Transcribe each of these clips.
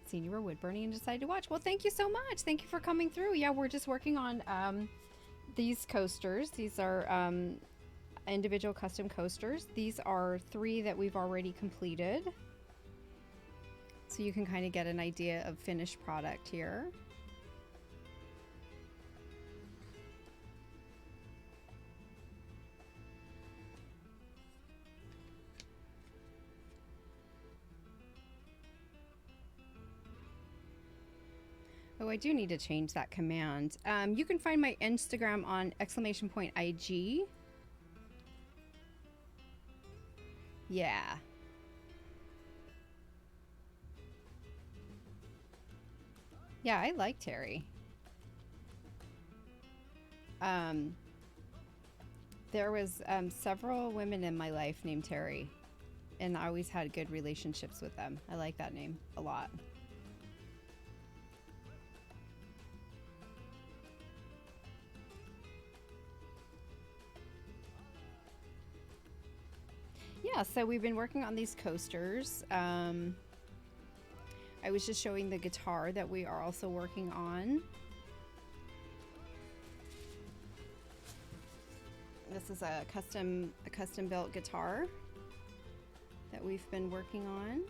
seen you were wood burning and decided to watch. Well, thank you so much. Thank you for coming through. Yeah, we're just working on these coasters. These are individual custom coasters. These are 3 that we've already completed. So you can kind of get an idea of finished product here. Oh, I do need to change that command. You can find my Instagram on !IG. Yeah. Yeah, I like Terry. There was several women in my life named Terry, and I always had good relationships with them. I like that name a lot. Yeah, so we've been working on these coasters. I was just showing the guitar that we are also working on. This is a custom built guitar that we've been working on.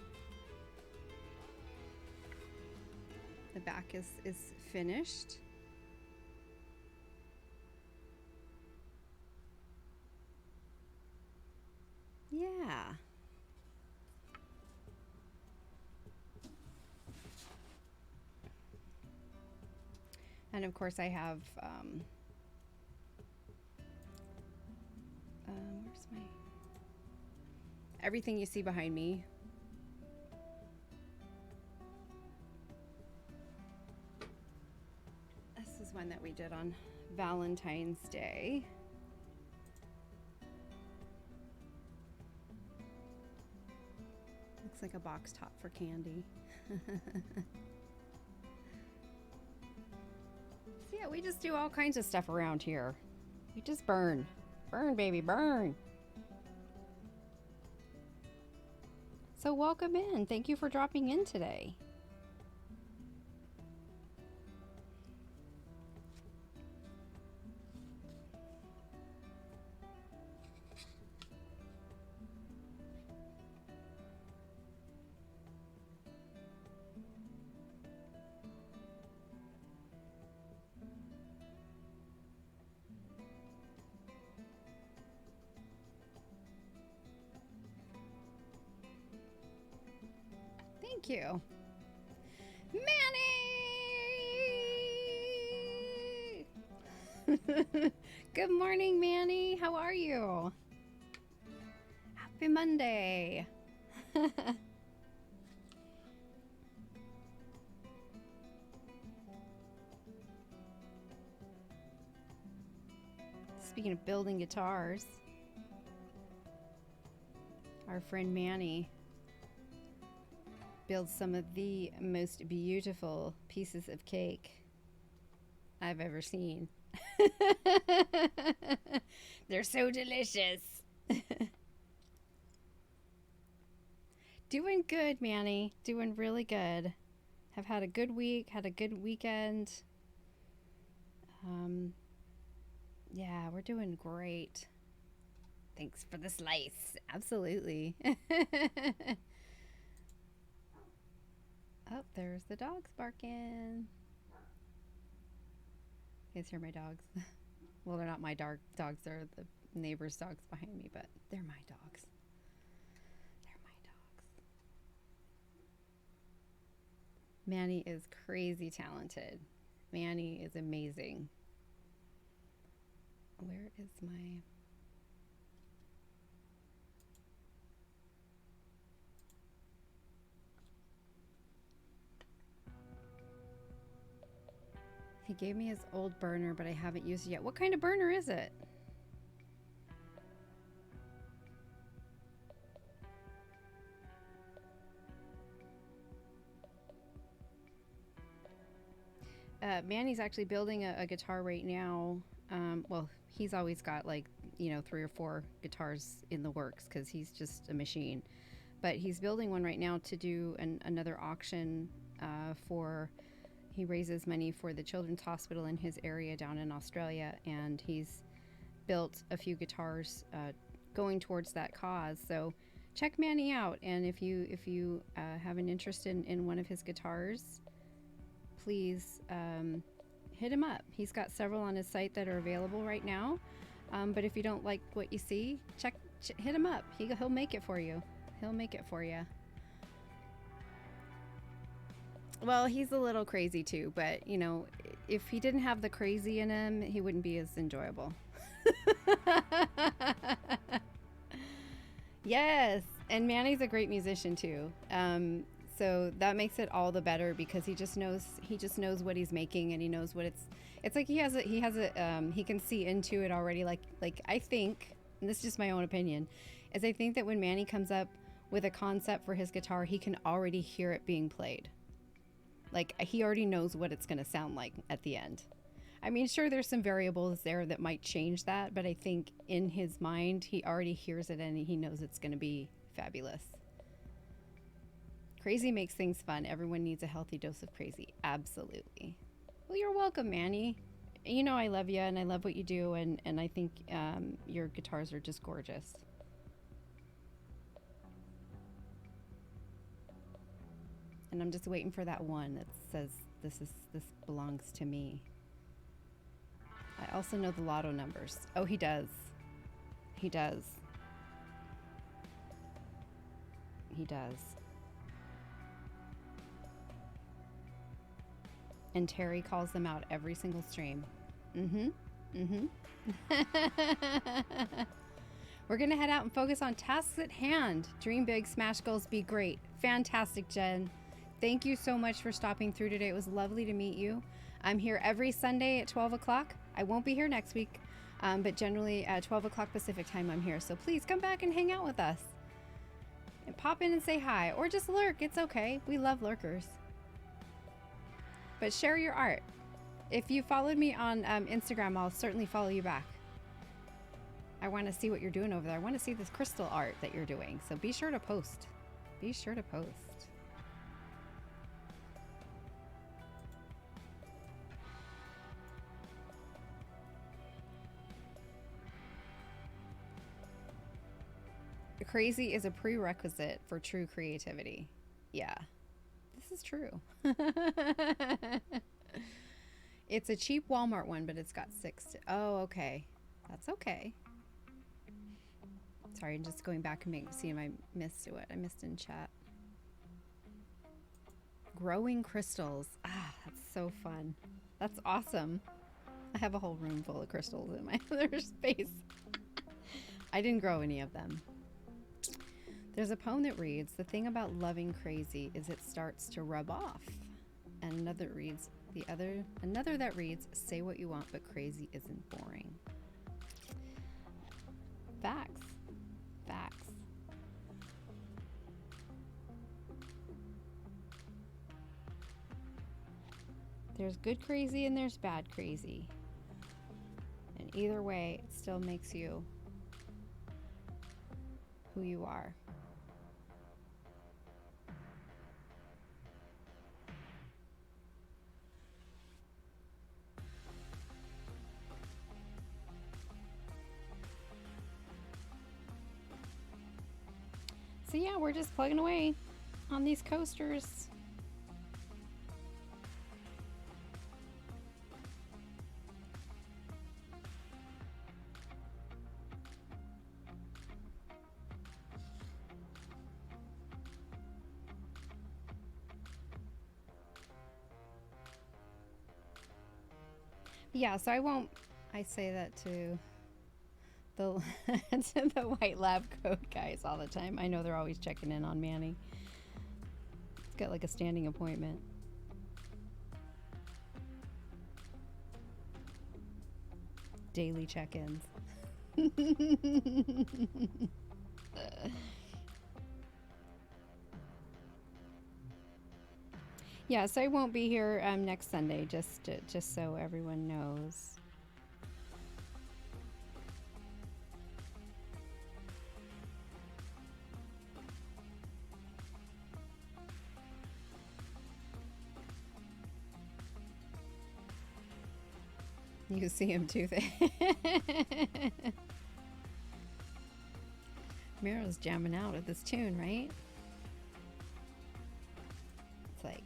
The back is finished. Yeah. And of course I have, where's my, everything you see behind me. This is one that we did on Valentine's Day. Looks like a box top for candy. So yeah, we just do all kinds of stuff around here. We just burn. Burn, baby, burn. So welcome in. Thank you for dropping in today. Thank you. Manny! Good morning, Manny. How are you? Happy Monday. Speaking of building guitars, our friend Manny builds some of the most beautiful pieces of cake I've ever seen. They're so delicious. Doing good, Manny. Doing really good. Have had a good week, had a good weekend. Yeah, we're doing great. Thanks for the slice. Absolutely. Oh, there's the dogs barking. You guys hear my dogs? Well, they're not my dogs. They're the neighbor's dogs behind me, but they're my dogs. They're my dogs. Manny is crazy talented. Manny is amazing. Where is my... He gave me his old burner, but I haven't used it yet. What kind of burner is it? Manny's actually building a guitar right now. Well, he's always got like, 3 or 4 guitars in the works because he's just a machine. But he's building one right now to do another auction for he raises money for the children's hospital in his area down in Australia, and he's built a few guitars going towards that cause. So check Manny out, and if you have an interest in one of his guitars, please hit him up. He's got several on his site that are available right now. But if you don't like what you see, hit him up. He'll make it for you. He'll make it for you. Well, he's a little crazy too, but you know, if he didn't have the crazy in him, he wouldn't be as enjoyable. Yes, and Manny's a great musician too. So that makes it all the better because he just knows what he's making, and he knows what it's like. He can see into it already. Like I think, and this is just my own opinion, is I think that when Manny comes up with a concept for his guitar, he can already hear it being played. Like he already knows what it's going to sound like at the end. I mean, sure, there's some variables there that might change that, but I think in his mind, he already hears it and he knows it's going to be fabulous. Crazy makes things fun. Everyone needs a healthy dose of crazy. Absolutely. Well, you're welcome, Manny. You know I love you and I love what you do, and I think your guitars are just gorgeous. And I'm just waiting for that one that says this belongs to me. I also know the lotto numbers. Oh, he does. He does. He does. And Terry calls them out every single stream. We're gonna head out and focus on tasks at hand. Dream big, smash goals, be great. Fantastic, Jen. Thank you so much for stopping through today. It was lovely to meet you. I'm here every Sunday at 12 o'clock. I won't be here next week, but generally at 12 o'clock Pacific time I'm here. So please come back and hang out with us. And pop in and say hi, or just lurk. It's okay. We love lurkers. But share your art. If you followed me on Instagram, I'll certainly follow you back. I want to see what you're doing over there. I want to see this crystal art that you're doing. So be sure to post. Be sure to post. Crazy is a prerequisite for true creativity. Yeah, this is true. It's a cheap Walmart one, but it's got 6. Oh, okay. That's okay. Sorry, I'm just going back and seeing if I missed what I missed in chat. Growing crystals. Ah, that's so fun. That's awesome. I have a whole room full of crystals in my other space. I didn't grow any of them. There's a poem that reads, "The thing about loving crazy is it starts to rub off." And another that reads, "Say what you want, but crazy isn't boring." Facts. Facts. There's good crazy and there's bad crazy. And either way, it still makes you who you are. So yeah, we're just plugging away on these coasters. Yeah, so I say that to the to the white lab coat guys all the time. I know they're always checking in on Manny. It's got like a standing appointment. Daily check-ins. Yeah, so I won't be here next Sunday, just so everyone knows. You see him too. Miro's jamming out at this tune, right? It's like,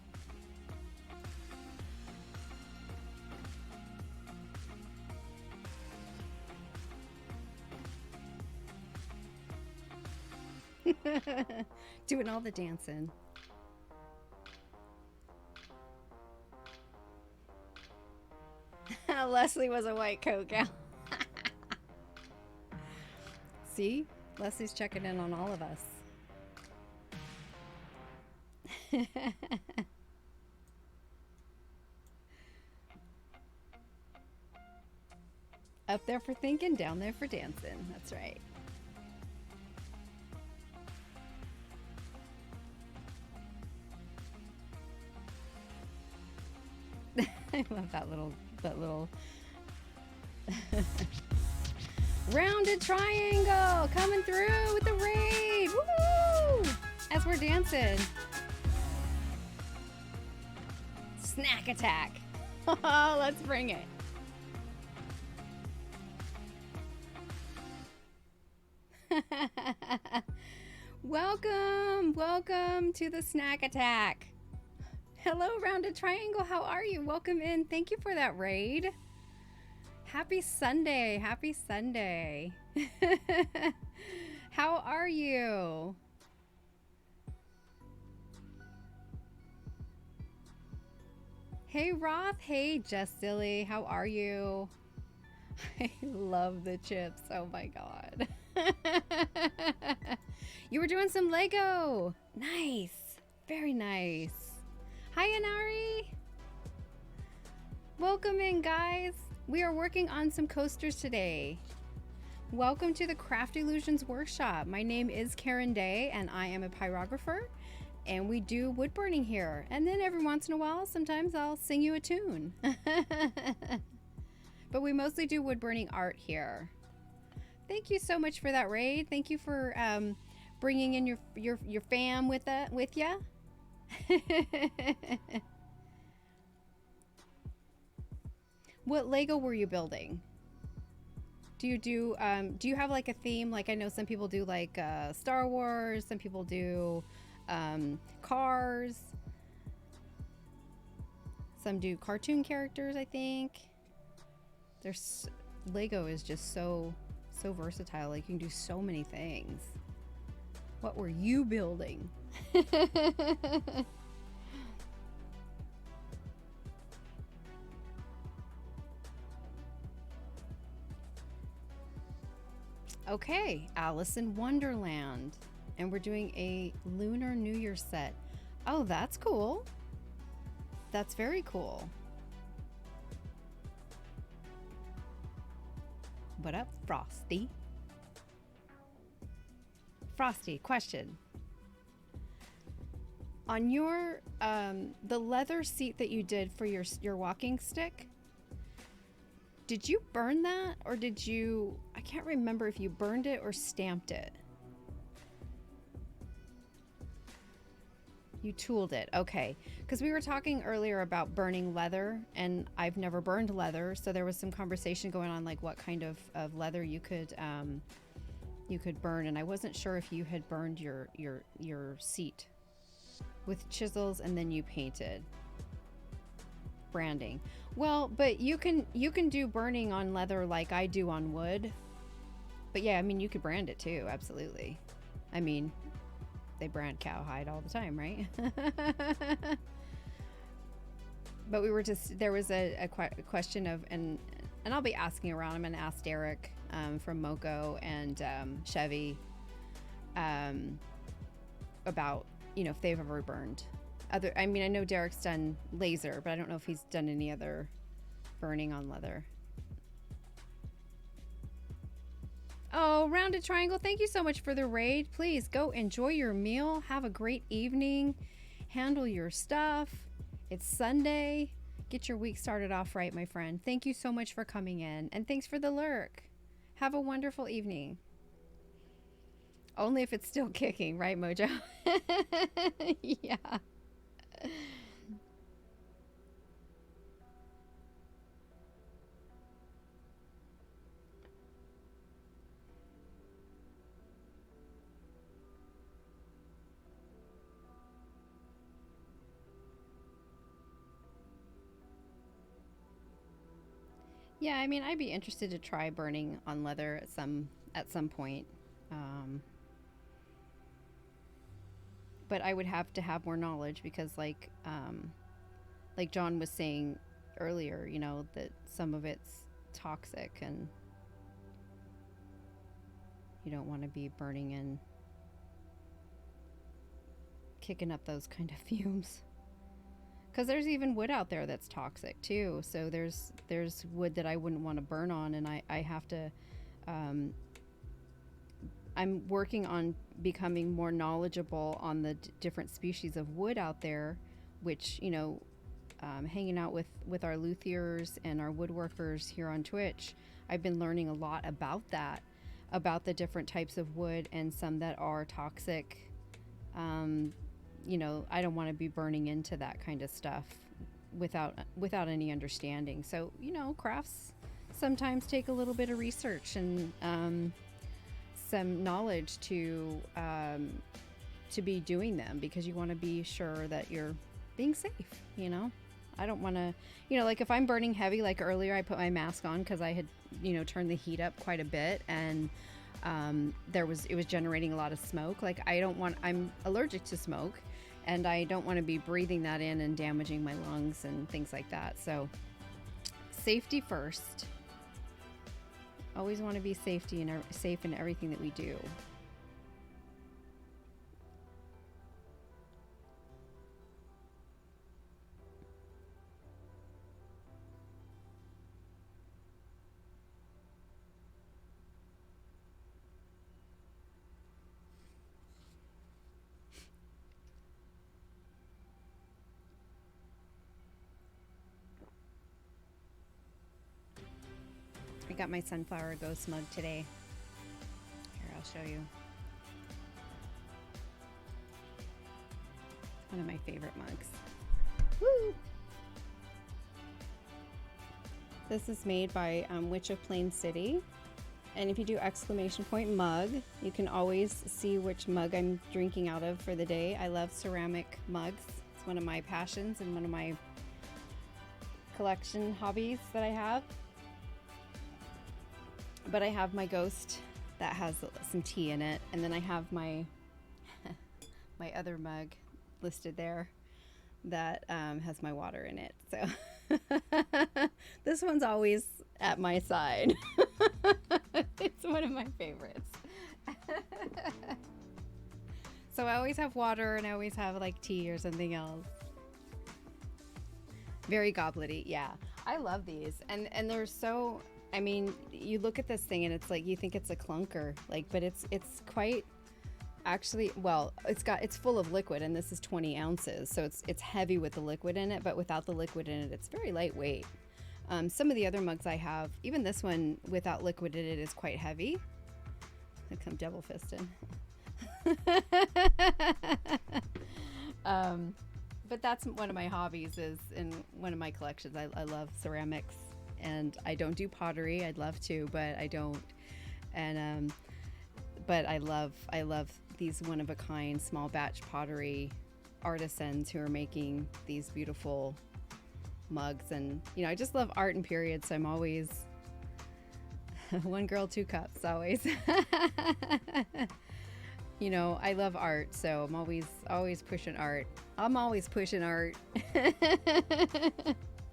doing all the dancing. Leslie was a white coat gal. See? Leslie's checking in on all of us. Up there for thinking, down there for dancing. That's right. I love that little rounded triangle coming through with the raid. Woo! As we're dancing. Snack attack. Let's bring it. Welcome to the snack attack. Hello, rounded triangle. How are you? Welcome in. Thank you for that raid. Happy Sunday. Happy Sunday. How are you? Hey, Roth. Hey, Just Silly. How are you? I love the chips. Oh my God. You were doing some Lego. Nice. Very nice. Hi, Anari. Welcome in, guys. We are working on some coasters today. Welcome to the Craft Illusions Workshop. My name is Karen Day, and I am a pyrographer, and we do wood burning here. And then every once in a while, sometimes I'll sing you a tune. But we mostly do wood burning art here. Thank you so much for that raid. Thank you for bringing in your fam with ya. What Lego were you building? Do you have like a theme? Like, I know some people do like Star Wars, some people do cars, some do cartoon characters, I think. Lego is just so versatile. Like, you can do so many things. What were you building? Okay, Alice in Wonderland. And we're doing a Lunar New Year set. Oh, that's cool. That's very cool. What up, Frosty? Frosty, question. On your the leather seat that you did for your walking stick, did you burn that, or did you, I can't remember if you burned it or stamped it. You tooled it, okay. Because we were talking earlier about burning leather, and I've never burned leather, so there was some conversation going on, like what kind of leather you could burn, and I wasn't sure if you had burned your seat with chisels and then you painted. Branding. Well, but you can do burning on leather like I do on wood. But yeah, I mean, you could brand it too, absolutely. I mean, they brand cowhide all the time, right? But we were just, there was a question of, and I'll be asking around. I'm going to ask Derek from Moco and Chevy about, if they've ever burned. I mean, I know Derek's done laser, but I don't know if he's done any other burning on leather. Oh, Rounded Triangle, thank you so much for the raid. Please go enjoy your meal. Have a great evening. Handle your stuff. It's Sunday. Get your week started off right, my friend. Thank you so much for coming in. And thanks for the lurk. Have a wonderful evening. Only if it's still kicking, right, Mojo? Yeah. Yeah, I mean, I'd be interested to try burning on leather at some point. Um, but I would have to have more knowledge because, like John was saying earlier, you know, that some of it's toxic, and you don't want to be burning and kicking up those kind of fumes. Because there's even wood out there that's toxic too. So there's wood that I wouldn't want to burn on, and I have to. Um, I'm working on becoming more knowledgeable on the different species of wood out there, which, you know, hanging out with our luthiers and our woodworkers here on Twitch, I've been learning a lot about that, about the different types of wood and some that are toxic. Um, you know, I don't want to be burning into that kind of stuff without any understanding. So, you know, crafts sometimes take a little bit of research and some knowledge to be doing them, because you want to be sure that you're being safe, you know. I don't want to, you know, like if I'm burning heavy, like earlier I put my mask on because I had, you know, turned the heat up quite a bit, and it was generating a lot of smoke. Like I'm allergic to smoke, and I don't want to be breathing that in and damaging my lungs and things like that. So safety first. Always want to be safe in everything that we do. I got my sunflower ghost mug today. Here, I'll show you. It's one of my favorite mugs. Woo! This is made by Witch of Plain City. And if you do !mug, you can always see which mug I'm drinking out of for the day. I love ceramic mugs. It's one of my passions and one of my collection hobbies that I have. But I have my ghost that has some tea in it, and then I have my my other mug listed there that has my water in it. So this one's always at my side. It's one of my favorites. So I always have water, and I always have like tea or something else. Very gobblety, yeah. I love these, and they're so. I mean, you look at this thing and it's like you think it's a clunker, like, but it's quite actually, well, it's full of liquid, and this is 20 ounces, so it's heavy with the liquid in it, but without the liquid in it, it's very lightweight. Some of the other mugs I have, even this one without liquid in it, is quite heavy. Like I'm double fisted. But that's one of my hobbies, is in one of my collections. I love ceramics. And I don't do pottery. I'd love to, but I don't. And but I love these one of a kind small batch pottery artisans who are making these beautiful mugs. And you know, I just love art and period, so I'm always one girl, two cups, always. You know, I love art, so I'm always pushing art. I'm always pushing art.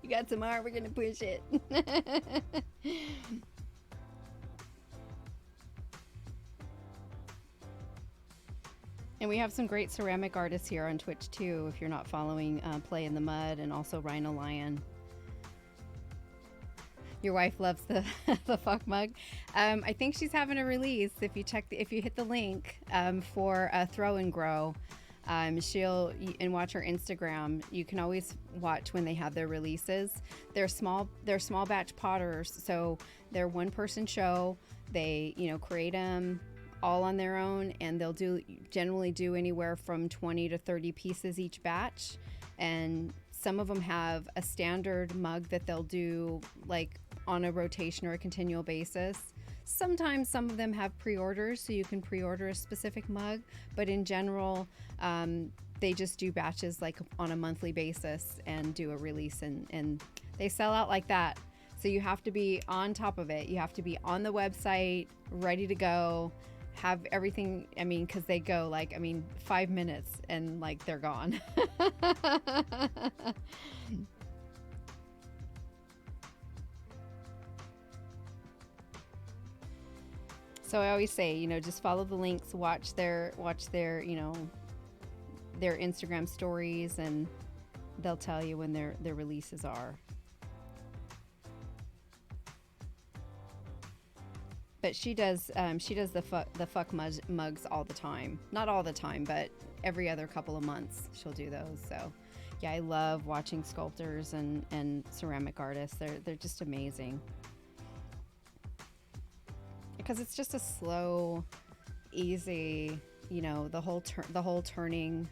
You got some art, we're gonna push it. And we have some great ceramic artists here on Twitch too, if you're not following Play in the Mud, and also Rhino Lion. Your wife loves the the fuck mug. I think she's having a release. If you hit the link for Throw and Grow, she'll and watch her Instagram. You can always watch when they have their releases. They're small batch potters, so they're one person show. They create them all on their own, and they'll generally do anywhere from 20 to 30 pieces each batch. And some of them have a standard mug that they'll do like on a rotation or a continual basis. Sometimes some of them have pre-orders, so you can pre-order a specific mug, but in general, they just do batches like on a monthly basis and do a release, and they sell out like that. So you have to be on top of it. You have to be on the website, ready to go, have everything. I mean, because they go like, I mean, 5 minutes and like they're gone. So I always say, just follow the links, watch their, their Instagram stories, and they'll tell you when their releases are. But she does the fuck mugs all the time. Not all the time, but every other couple of months she'll do those. So yeah, I love watching sculptors and ceramic artists. They're just amazing. Because it's just a slow, easy, the whole turning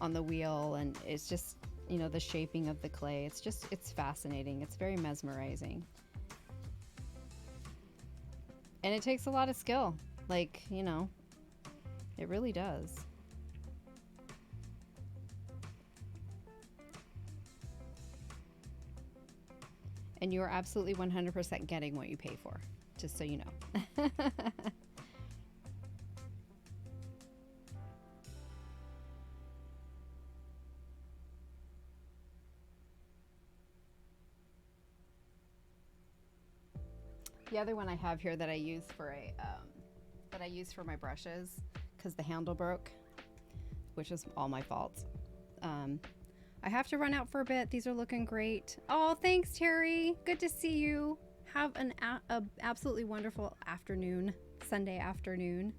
on the wheel, and it's just, the shaping of the clay. It's fascinating. It's very mesmerizing. And it takes a lot of skill. Like, it really does. And you're absolutely 100% getting what you pay for, just so you know. The other one I have here that I use for my brushes, because the handle broke, which is all my fault. I have to run out for a bit. These are looking great. Oh, thanks, Terry. Good to see you. Have an absolutely wonderful afternoon, Sunday afternoon.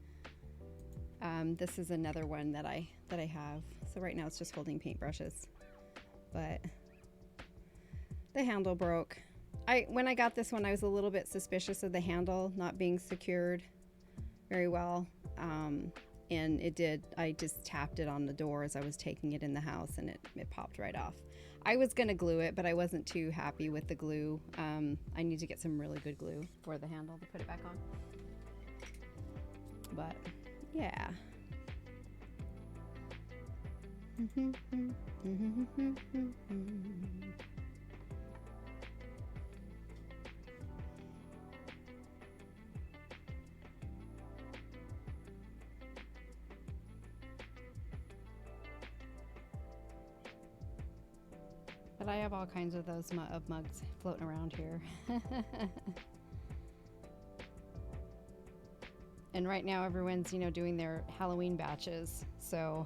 This is another one that I have. So right now it's just holding paintbrushes, but the handle broke. When I got this one, I was a little bit suspicious of the handle not being secured very well. And it did. I just tapped it on the door as I was taking it in the house, and it popped right off. I was going to glue it, but I wasn't too happy with the glue. I need to get some really good glue for the handle to put it back on. But, yeah. But I have all kinds of those mugs floating around here. And right now everyone's, doing their Halloween batches. So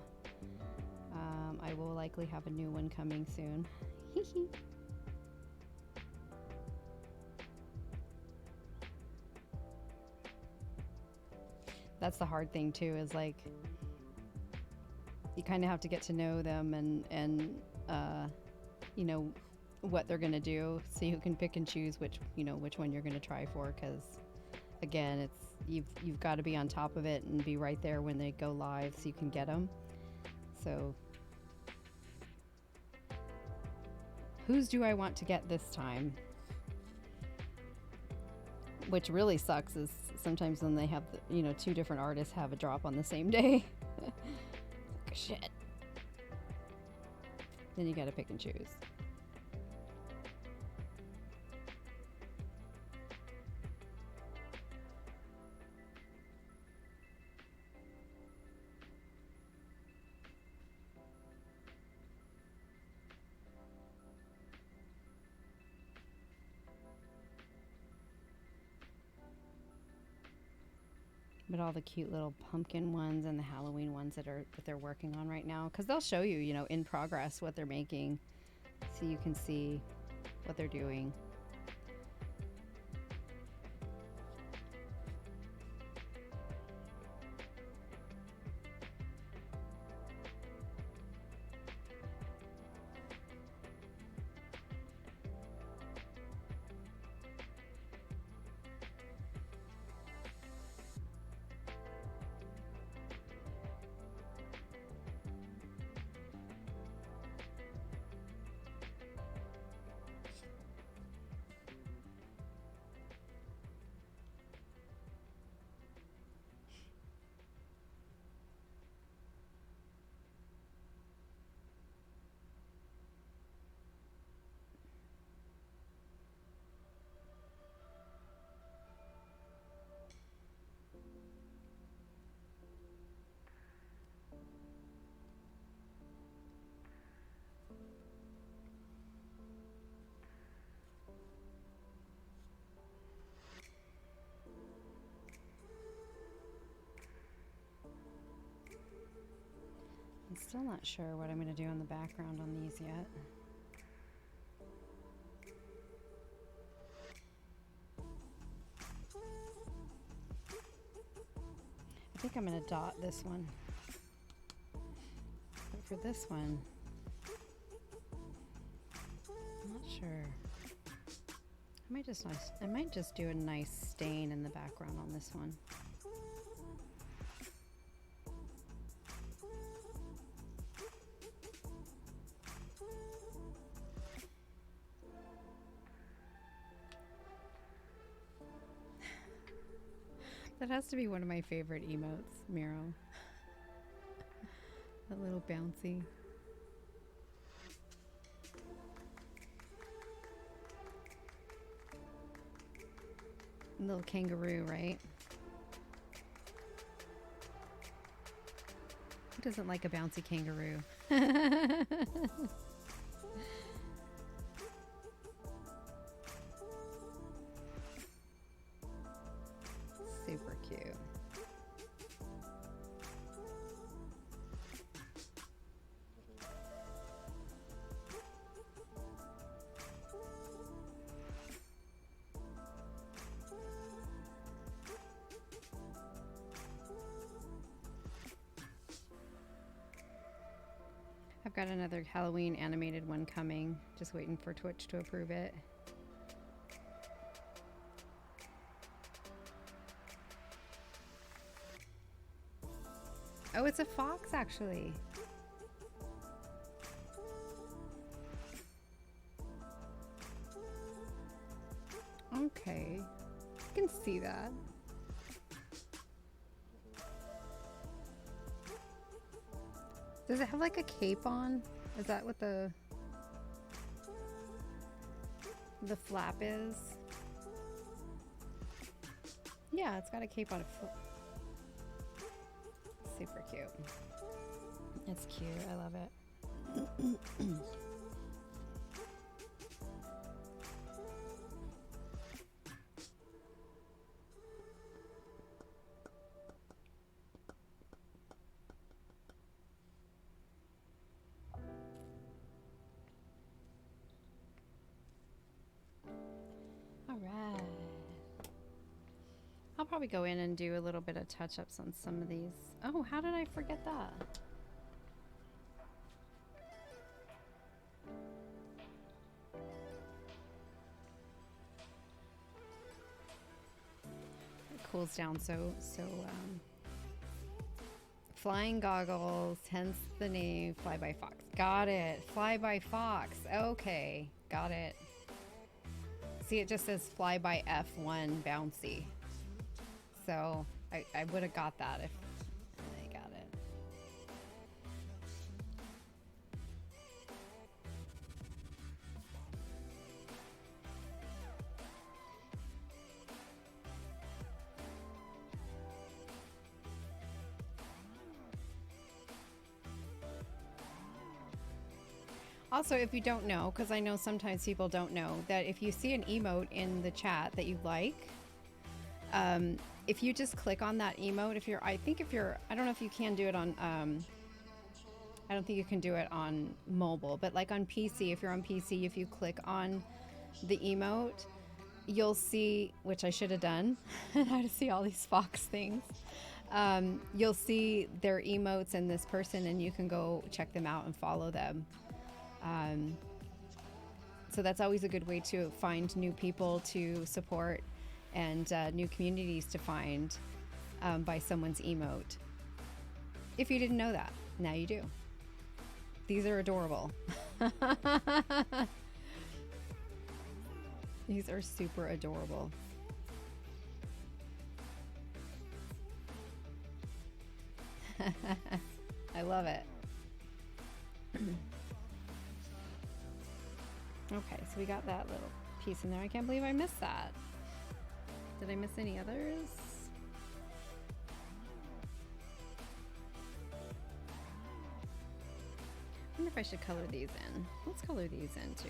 I will likely have a new one coming soon. That's the hard thing too, is like you kind of have to get to know them and what they're gonna do, so you can pick and choose which one you're gonna try for, because again, it's you've got to be on top of it and be right there when they go live so you can get them. So whose do I want to get this time? Which really sucks is sometimes when they have two different artists have a drop on the same day. Like, shit. Then you got to pick and choose. But all the cute little pumpkin ones and the Halloween ones that they're working on right now, because they'll show you, in progress what they're making, so you can see what they're doing. Still not sure what I'm going to do on the background on these yet. I think I'm going to dot this one. But for this one, I'm not sure. I might just do a nice stain in the background on this one. That has to be one of my favorite emotes, Miro. That little bouncy. Little kangaroo, right? Who doesn't like a bouncy kangaroo? Super cute. I've got another Halloween animated one coming. Just waiting for Twitch to approve it. Oh, it's a fox, actually. Okay. I can see that. Does it have like a cape on? Is that what the flap is? Yeah, it's got a cape on it. Super cute. It's cute. I love it. All right. I'll probably go in and do a little bit of touch-ups on some of these. Oh, how did I forget that? It cools down so flying goggles, hence the name Fly by Fox. Got it. Fly by Fox. Okay, got it. See, it just says Fly by F1 bouncy. So I would have got that if I got it. Also, if you don't know, because I know sometimes people don't know, that if you see an emote in the chat that you like, if you just click on that emote, I don't know if you can do it on, I don't think you can do it on mobile, but like on PC, if you're on PC, if you click on the emote, you'll see, which I should have done, how to see all these Fox things. You'll see their emotes and this person, and you can go check them out and follow them. So that's always a good way to find new people to support and new communities to find by someone's emote. If you didn't know that, now you do. These are adorable. These are super adorable. I love it. Okay, so we got that little piece in there. I can't believe I missed that. Did I miss any others? I wonder if I should color these in. Let's color these in too.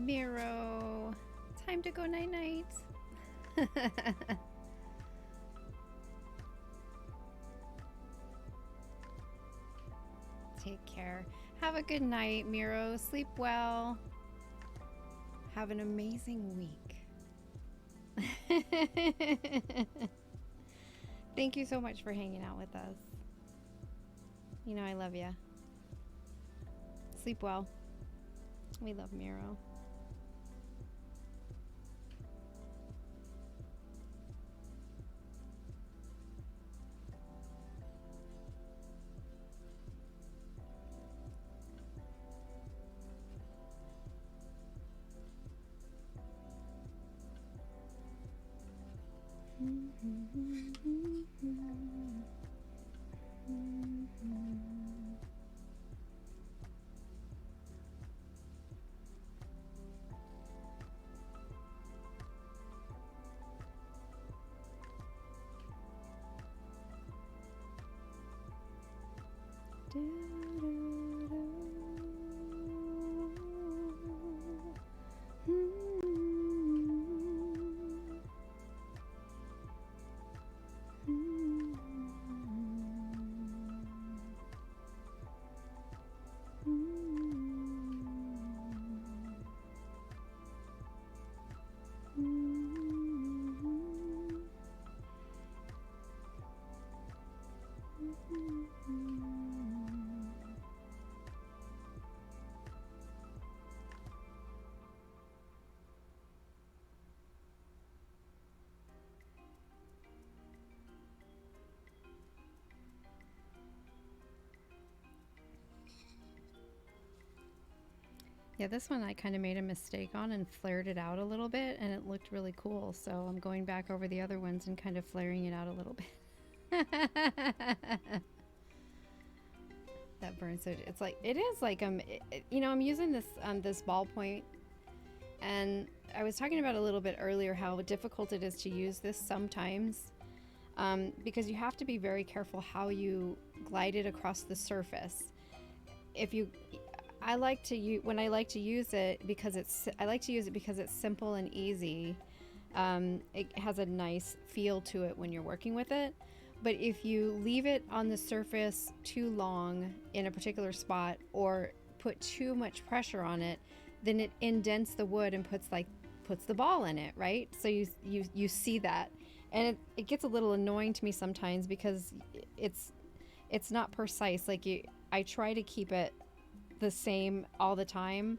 Miro, time to go night-night. Take care. Have a good night, Miro. Sleep well. Have an amazing week. Thank you so much for hanging out with us. You know I love you. Sleep well. We love Miro. Yeah, this one I kind of made a mistake on and flared it out a little bit, and it looked really cool. So I'm going back over the other ones and kind of flaring it out a little bit. That burns. So it's like, it is like you know, I'm using this this ballpoint, and I was talking about a little bit earlier how difficult it is to use this sometimes, because you have to be very careful how you glide it across the surface. If you I like to use it because it's simple and easy. It has a nice feel to it when you're working with it. But if you leave it on the surface too long in a particular spot or put too much pressure on it, then it indents the wood and puts the ball in it, right? So you see that, and it gets a little annoying to me sometimes because it's not precise. Like I try to keep it the same all the time,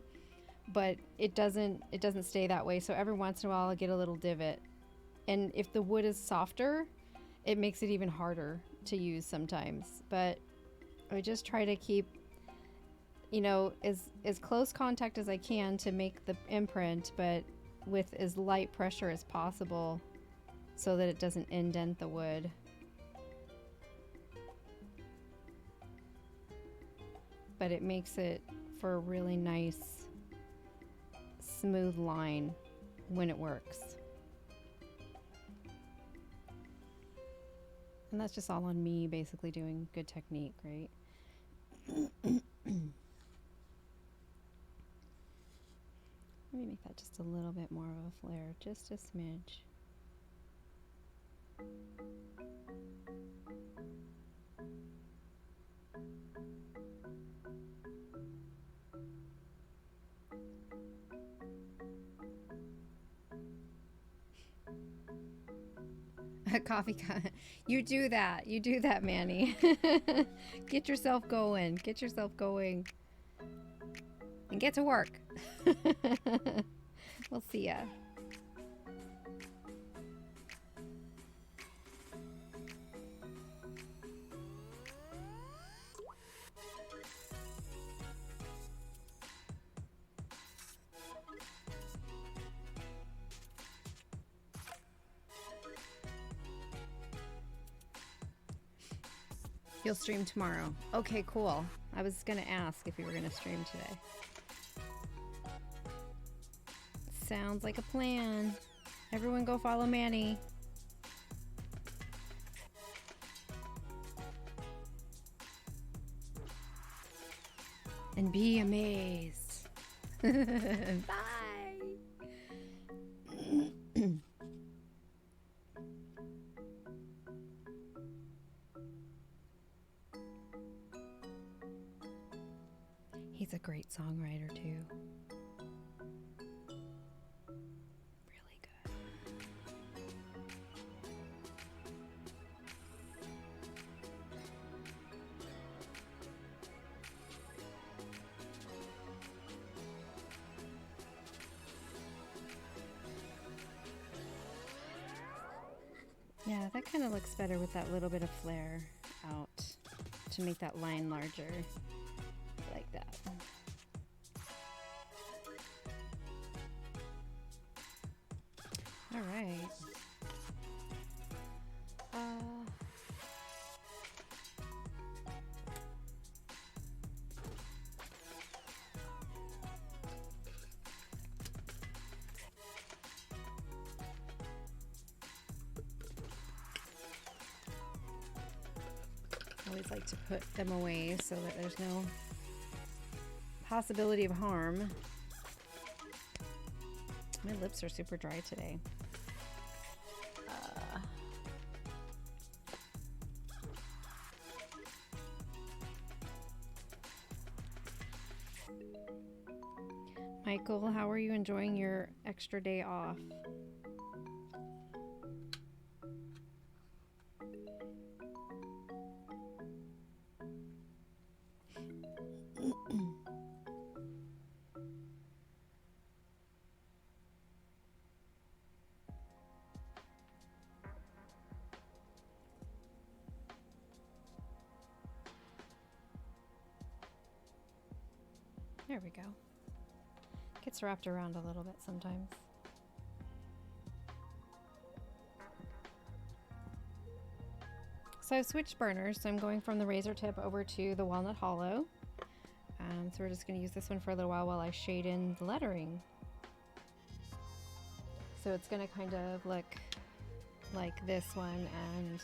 but it doesn't stay that way. So every once in a while I'll get a little divot, and if the wood is softer, it makes it even harder to use sometimes. But I just try to keep, you know, as close contact as I can to make the imprint, but with as light pressure as possible so that it doesn't indent the wood. But it makes it for a really nice, smooth line when it works. And that's just all on me, basically doing good technique, right? Let me make that just a little bit more of a flare, just a smidge. Coffee. You do that, Manny. Get yourself going. Get yourself going. And get to work. We'll see ya. You'll stream tomorrow. Okay, cool. I was gonna ask if you were gonna stream today. Sounds like a plan. Everyone go follow Manny. And be amazed. Bye. great songwriter too. Really good. Yeah, that kind of looks better with that little bit of flare out to make that line larger, like that. All right. I always like to put them away so that there's no possibility of harm. My lips are super dry today. Michael, how are you enjoying your extra day off? There we go. Gets wrapped around a little bit sometimes. So I've switched burners, so I'm going from the razor tip over to the walnut hollow. So we're just going to use this one for a little while I shade in the lettering. So it's going to kind of look like this one and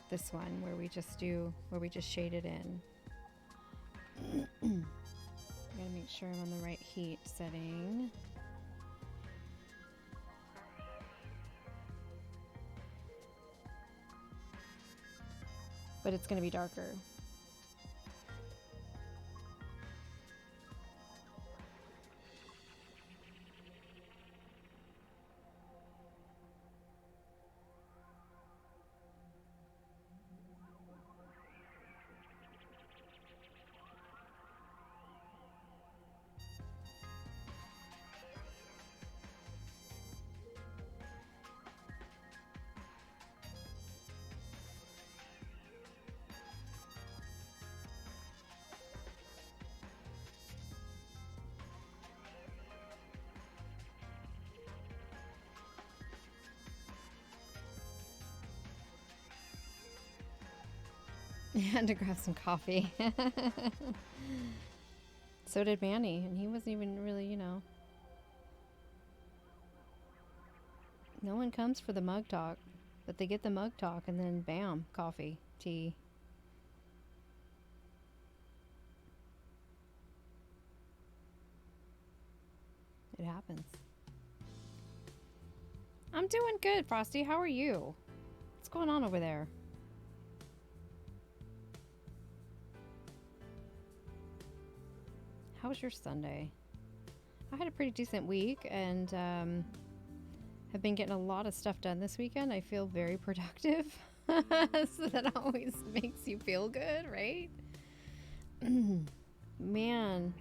this one where we just shade it in. I'm going to make sure I'm on the right heat setting. But it's going to be darker. Had to grab some coffee. So did Manny, and he wasn't even really, no one comes for the mug talk, but they get the mug talk and then bam, coffee, tea. It happens. I'm doing good, Frosty. How are you? What's going on over there? How was your Sunday? I had a pretty decent week and have been getting a lot of stuff done this weekend. I feel very productive. So that always makes you feel good, right? Man.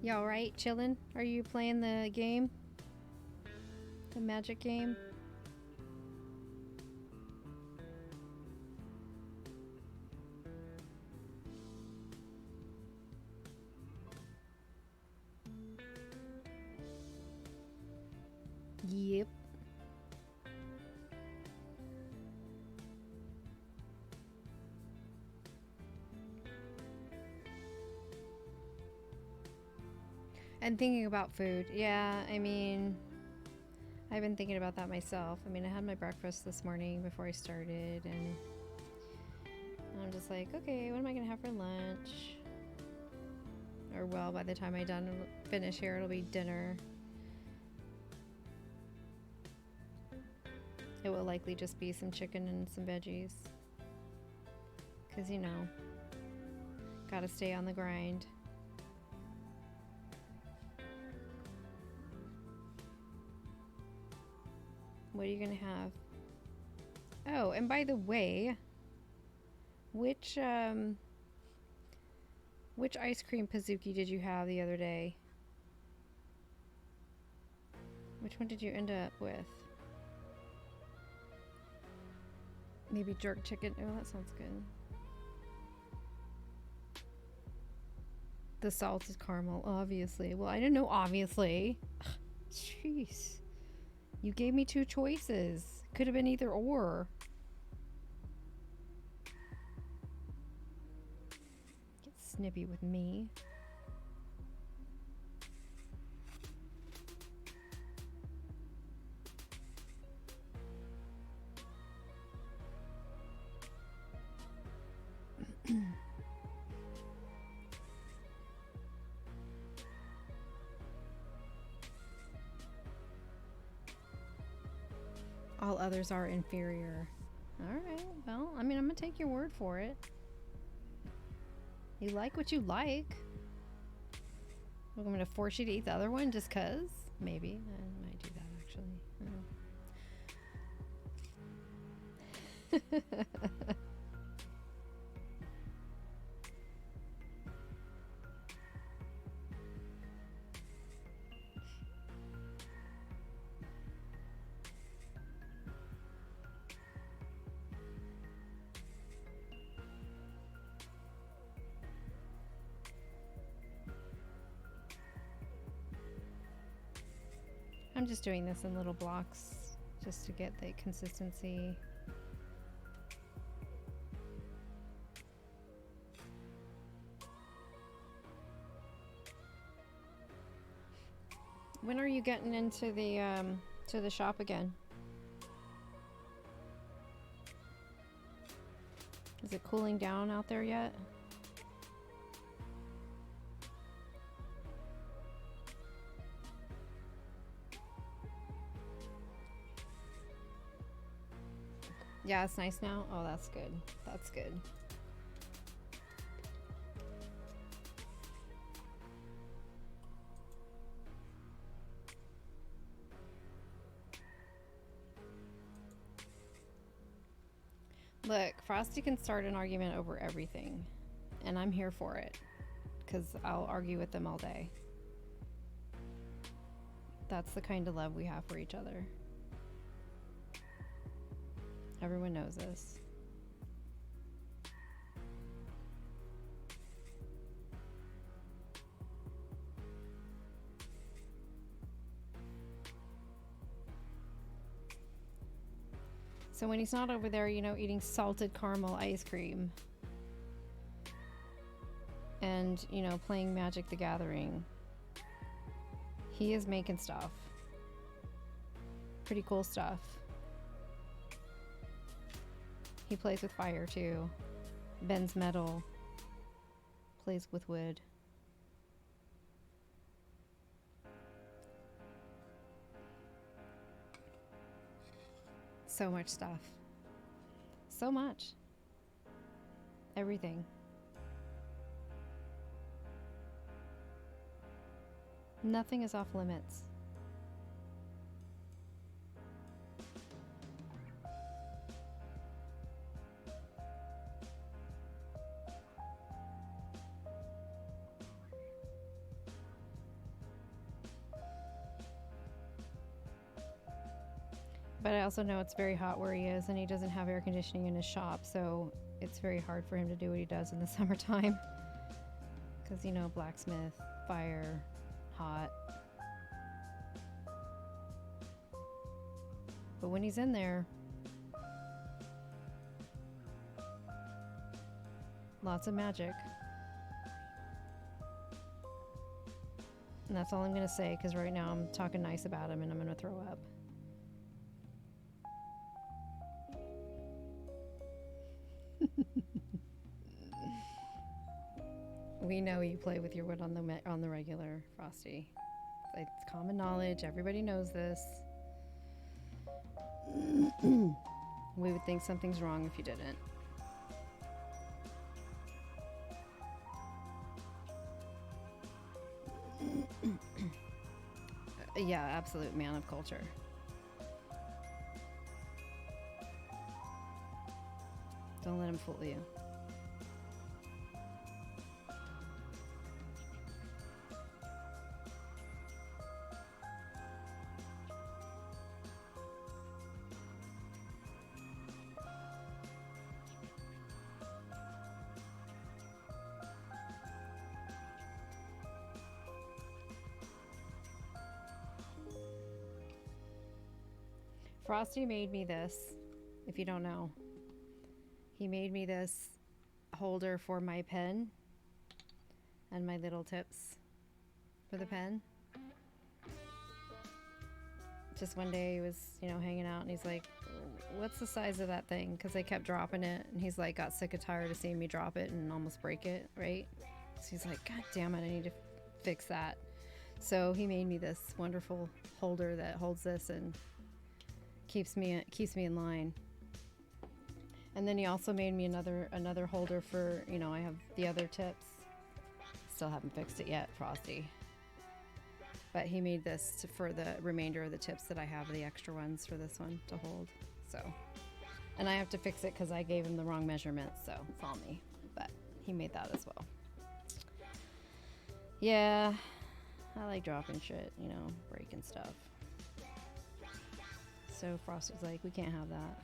You all right? Chilling? Are you playing the game? The magic game? Yep. And thinking about food. Yeah, I mean, I've been thinking about that myself. I mean, I had my breakfast this morning before I started, and I'm just like, okay, what am I going to have for lunch? Or well, by the time I finish here, it'll be dinner. It will likely just be some chicken and some veggies. Because, you know, gotta stay on the grind. What are you gonna have? Oh, and by the way, which ice cream Pizookie did you have the other day? Which one did you end up with? Maybe jerk chicken. Oh, that sounds good. The salted caramel, obviously. Well, I didn't know obviously. Jeez. You gave me two choices. Could have been either or. Get snippy with me. All others are inferior. Alright, well, I mean, I'm gonna take your word for it. You like what you like. I'm gonna force you to eat the other one just cuz? Maybe. I might do that, actually. I'm just doing this in little blocks just to get the consistency. When are you getting into the to the shop again? Is it cooling down out there yet? Yeah, it's nice now. Oh, that's good. That's good. Look, Frosty can start an argument over everything, and I'm here for it, because I'll argue with them all day. That's the kind of love we have for each other. Everyone knows this. So when he's not over there, you know, eating salted caramel ice cream and, you know, playing Magic the Gathering, he is making stuff. Pretty cool stuff. He plays with fire too. Bends metal. Plays with wood. So much stuff. So much. Everything. Nothing is off limits. But I also know it's very hot where he is, and he doesn't have air conditioning in his shop, so it's very hard for him to do what he does in the summertime. Because, you know, blacksmith, fire, hot. But when he's in there, lots of magic. And that's all I'm going to say, because right now I'm talking nice about him and I'm going to throw up. We know you play with your wood on the regular, Frosty. It's common knowledge. Everybody knows this. We would think something's wrong if you didn't. Yeah, absolute man of culture. Don't let him fool you. Frosty made me this, if you don't know. He made me this holder for my pen and my little tips for the pen. Just one day he was, hanging out and he's like, what's the size of that thing? Because I kept dropping it and he's like, got sick and tired of seeing me drop it and almost break it, right? So he's like, God damn it, I need to fix that. So he made me this wonderful holder that holds this and keeps me in line. And then he also made me another holder for, I have the other tips. Still haven't fixed it yet, Frosty. But he made this for the remainder of the tips that I have, the extra ones for this one to hold. So, and I have to fix it because I gave him the wrong measurements, so it's on me. But he made that as well. Yeah, I like dropping shit, breaking stuff. So Frosty's like, we can't have that.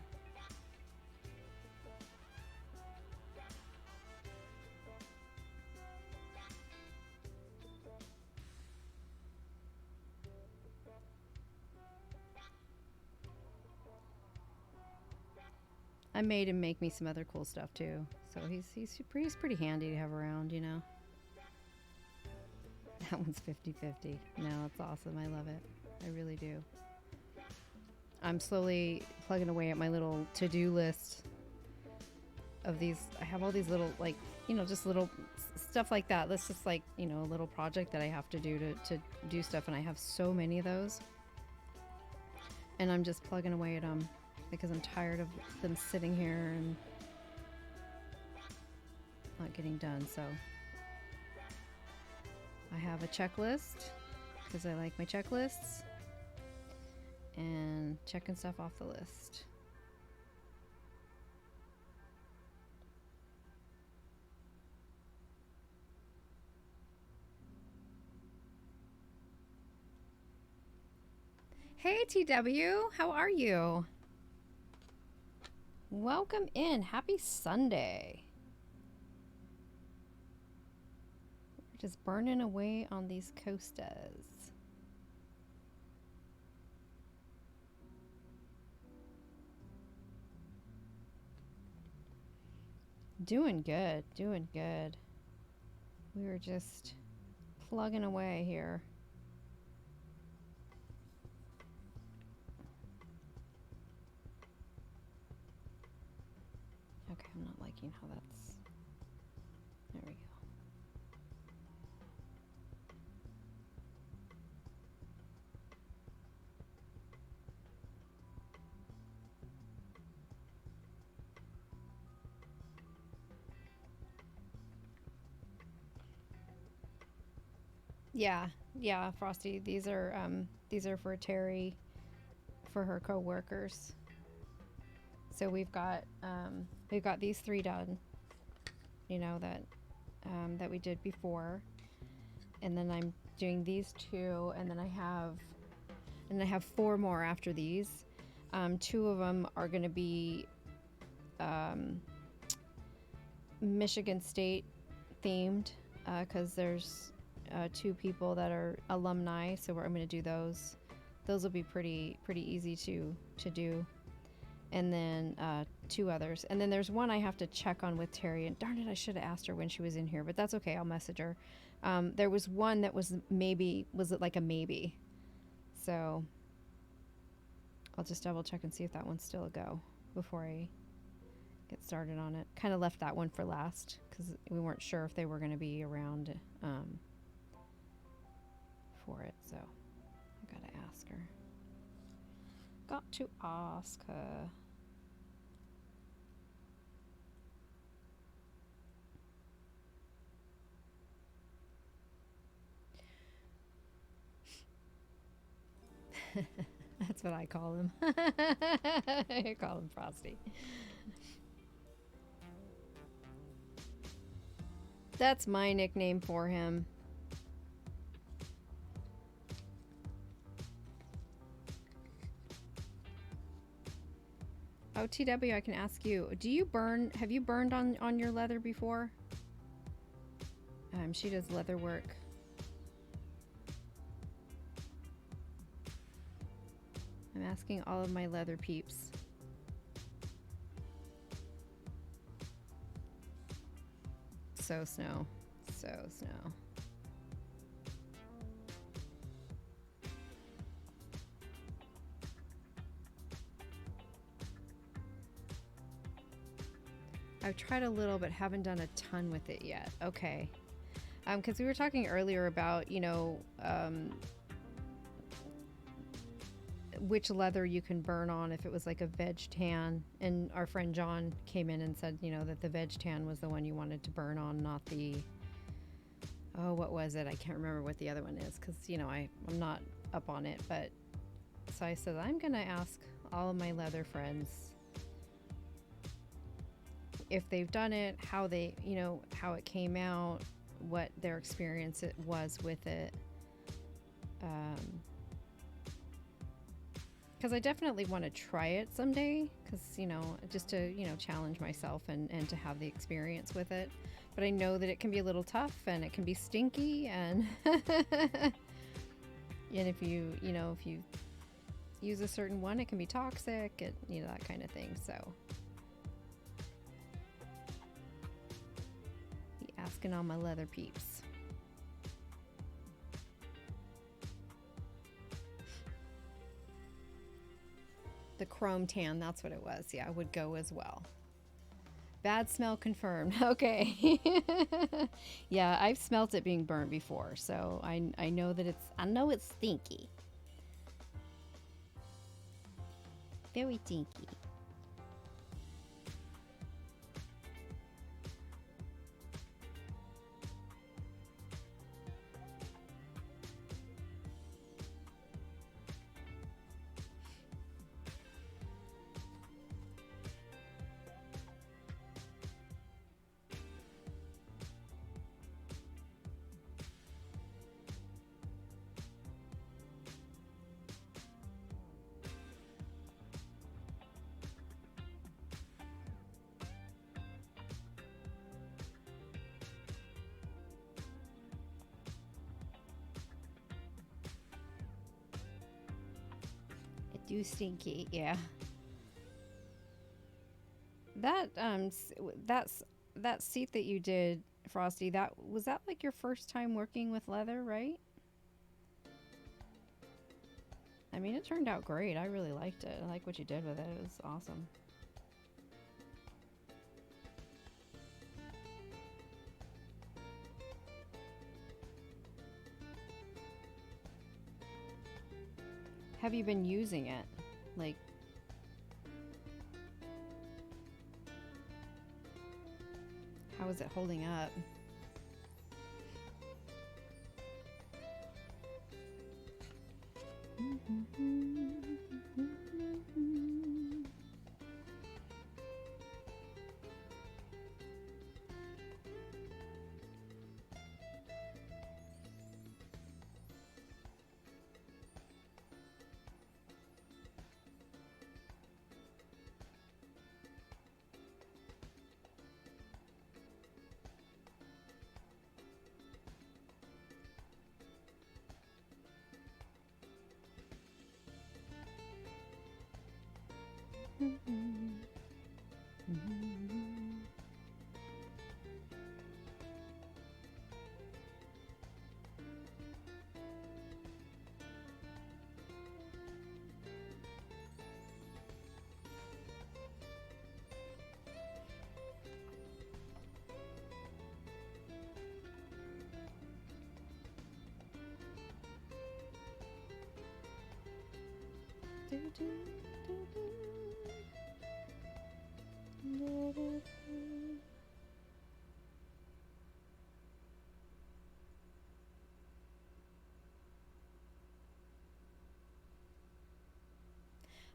I made him make me some other cool stuff too. So he's pretty handy to have around, That one's 50-50. No, it's awesome. I love it. I really do. I'm slowly plugging away at my little to-do list of these. I have all these little, just little stuff like that. That's just like, a little project that I have to do to do stuff. And I have so many of those. And I'm just plugging away at them because I'm tired of them sitting here and not getting done. So I have a checklist because I like my checklists. And checking stuff off the list. Hey TW, how are you? Welcome in. Happy Sunday. We're just burning away on these coastas. Doing good, doing good. We were just plugging away here. Okay, I'm not liking how that's... There we go. Yeah, Frosty. These are for Terry, for her co-workers. So we've got these 3 done. That we did before, and then I'm doing these 2, and then I have 4 more after these. 2 of them are going to be Michigan State themed because there's 2 people that are alumni, so I'm going to do those. Those will be pretty easy to do. And then 2 others. And then there's one I have to check on with Terry. And darn it, I should have asked her when she was in here, but that's okay. I'll message her. There was one that was it like a maybe? So I'll just double check and see if that one's still a go before I get started on it. Kind of left that one for last because we weren't sure if they were going to be around for it. So I gotta ask her. Got to ask her. That's what I call him. I call him Frosty. That's my nickname for him. Oh, TW, I can ask you. Do you burn? Have you burned on your leather before? She does leather work. I'm asking all of my leather peeps. So snow. So snow. I've tried a little, but haven't done a ton with it yet. Okay. Because we were talking earlier about, you know, which leather you can burn on if it was like a veg tan. And our friend John came in and said, you know, that the veg tan was the one you wanted to burn on, not the, oh, what was it? I can't remember what the other one is because, you know, I'm not up on it. But so I said, I'm going to ask all of my leather friends if they've done it, how they, you know, how it came out, what their experience it was with it. Because I definitely want to try it someday because, you know, just to, you know, challenge myself and to have the experience with it. But I know that it can be a little tough and it can be stinky and and if you know, if you use a certain one, it can be toxic and, you know, that kind of thing. So be asking all my leather peeps. The chrome tan, that's what it was. Yeah, would go as well. Bad smell confirmed. Okay. Yeah, I've smelt it being burnt before, so I know that it's stinky. Very stinky. Do stinky, yeah. That that seat that you did, Frosty, that was that like your first time working with leather, right? I mean, it turned out great. I really liked it. I like what you did with it. It was awesome. Have you been using it? Like, how is it holding up?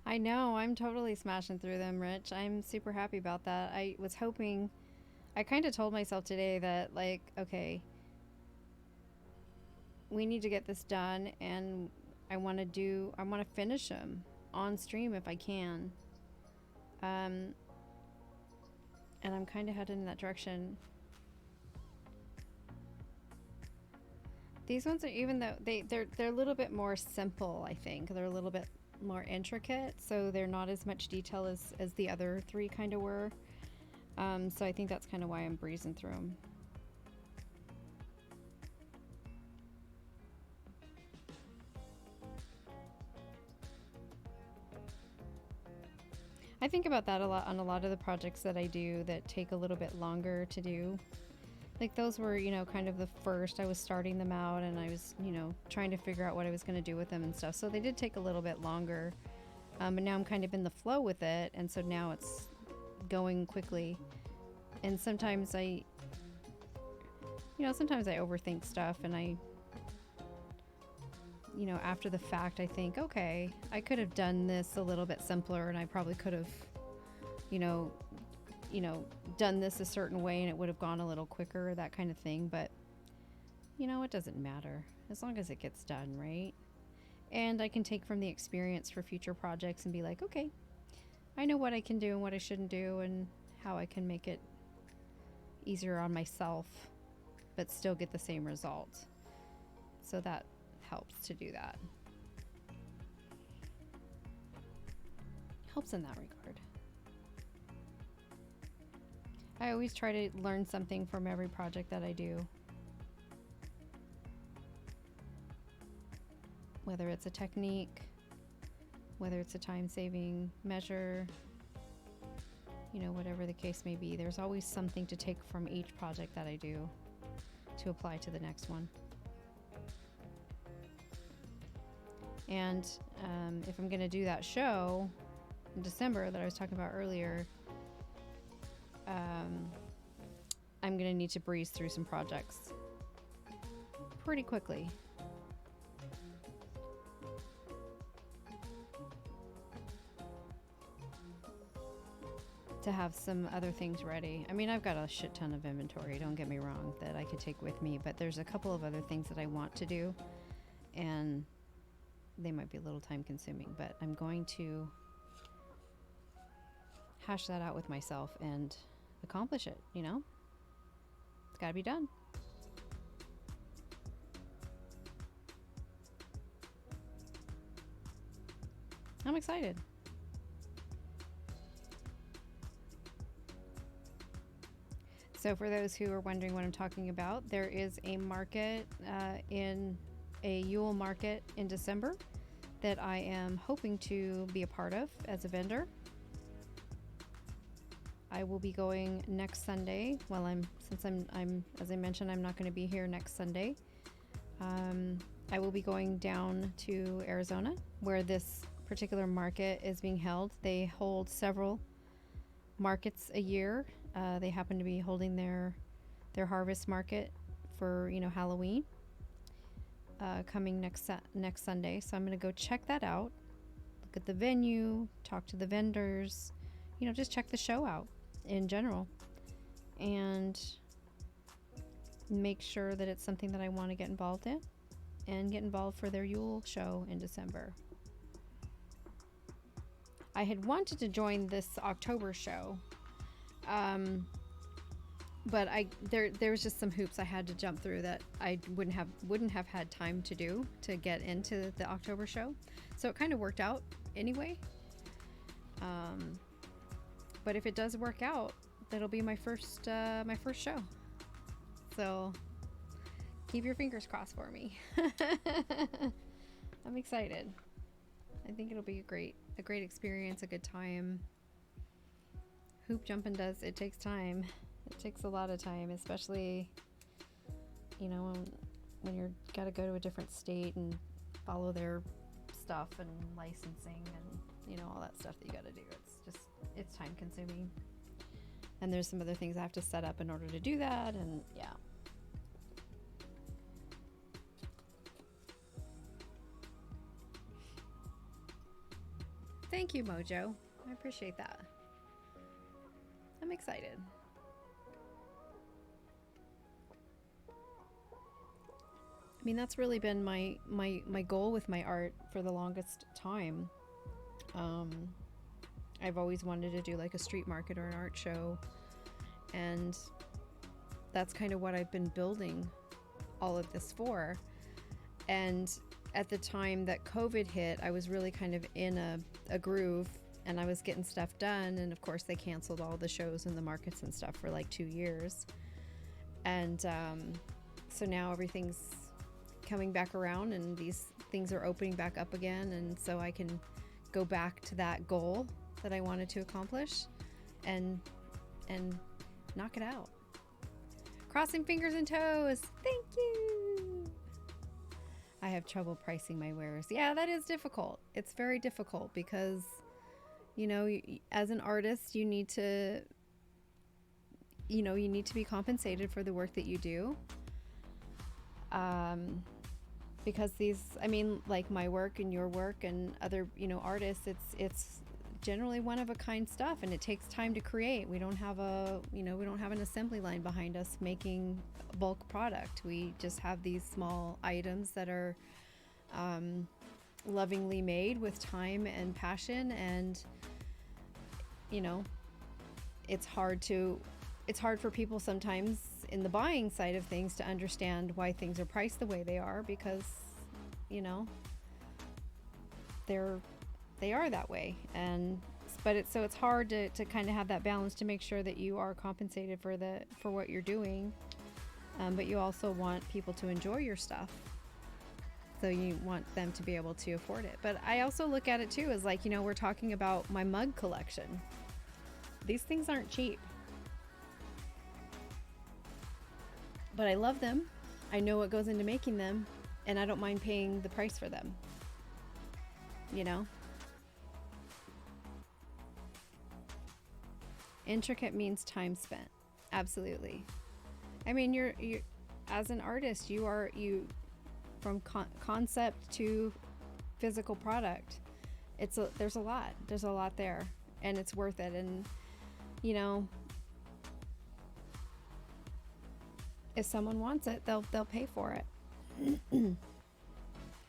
I know, I'm totally smashing through them, Rich. I'm super happy about that. I was hoping, I kind of told myself today that, like, okay, we need to get this done, and I want to finish them on stream if I can. Um, and I'm kind of headed in that direction. These ones are, even though they're a little bit more simple, I think. They're a little bit more intricate, so they're not as much detail as the other three kind of were. So I think that's kind of why I'm breezing through them. I think about that a lot on a lot of the projects that I do that take a little bit longer to do. Like those were, kind of the first. I was starting them out and I was, trying to figure out what I was going to do with them and stuff. So they did take a little bit longer. But now I'm kind of in the flow with it. And so now it's going quickly. And sometimes sometimes I overthink stuff and after the fact, I think, okay, I could have done this a little bit simpler and I probably could have, done this a certain way and it would have gone a little quicker, that kind of thing. But, it doesn't matter as long as it gets done, right? And I can take from the experience for future projects and be like, okay, I know what I can do and what I shouldn't do and how I can make it easier on myself, but still get the same result. So that helps to do that. Helps in that regard. I always try to learn something from every project that I do. Whether it's a technique, whether it's a time-saving measure, whatever the case may be, there's always something to take from each project that I do to apply to the next one. And if I'm going to do that show in December that I was talking about earlier, I'm going to need to breeze through some projects pretty quickly. To have some other things ready. I mean, I've got a shit ton of inventory, don't get me wrong, that I could take with me, but there's a couple of other things that I want to do, and they might be a little time consuming, but I'm going to hash that out with myself and accomplish it, It's got to be done. I'm excited. So for those who are wondering what I'm talking about, there is a market in a Yule market in December that I am hoping to be a part of as a vendor. I will be going next Sunday. Well, since I'm as I mentioned, I'm not going to be here next Sunday. I will be going down to Arizona where this particular market is being held. They hold several markets a year. They happen to be holding their harvest market for Halloween coming next Sunday. So I'm going to go check that out, look at the venue, talk to the vendors, just check the show out in general, and make sure that it's something that I want to get involved in and get involved for their Yule show in December. I had wanted to join this October show, but there was just some hoops I had to jump through that I wouldn't have had time to do to get into the October show. So it kind of worked out anyway. But if it does work out, that'll be my first show. So keep your fingers crossed for me. I'm excited. I think it'll be a great experience, a good time. Hoop jumping it takes time. It takes a lot of time, especially, when you're got to go to a different state and follow their stuff and licensing and, you know, all that stuff that you got to do. It's time consuming. And there's some other things I have to set up in order to do that. And yeah. Thank you, Mojo. I appreciate that. I'm excited. I mean, that's really been my goal with my art for the longest time. I've always wanted to do like a street market or an art show, and that's kind of what I've been building all of this for. And at the time that COVID hit, I was really kind of in a groove, and I was getting stuff done, and of course they canceled all the shows and the markets and stuff for like 2 years. And so now everything's coming back around, and these things are opening back up again, and so I can go back to that goal that I wanted to accomplish and knock it out. Crossing fingers and toes. Thank you. I have trouble pricing my wares. Yeah, that is difficult. It's very difficult because, you know, as an artist, you need to be compensated for the work that you do. Because like my work and your work and other, artists, it's generally one of a kind stuff, and it takes time to create. We don't have an assembly line behind us making bulk product. We just have these small items that are lovingly made with time and passion, and it's hard for people sometimes in the buying side of things to understand why things are priced the way they are, because they are that way. But it's hard to kind of have that balance to make sure that you are compensated for what you're doing, but you also want people to enjoy your stuff, so you want them to be able to afford it. But I also look at it too as like, we're talking about my mug collection. These things aren't cheap, but I love them. I know what goes into making them, and I don't mind paying the price for them. Intricate means time spent. Absolutely. I mean, you're as an artist, you from concept to physical product. There's a lot there, and it's worth it. And if someone wants it, they'll pay for it.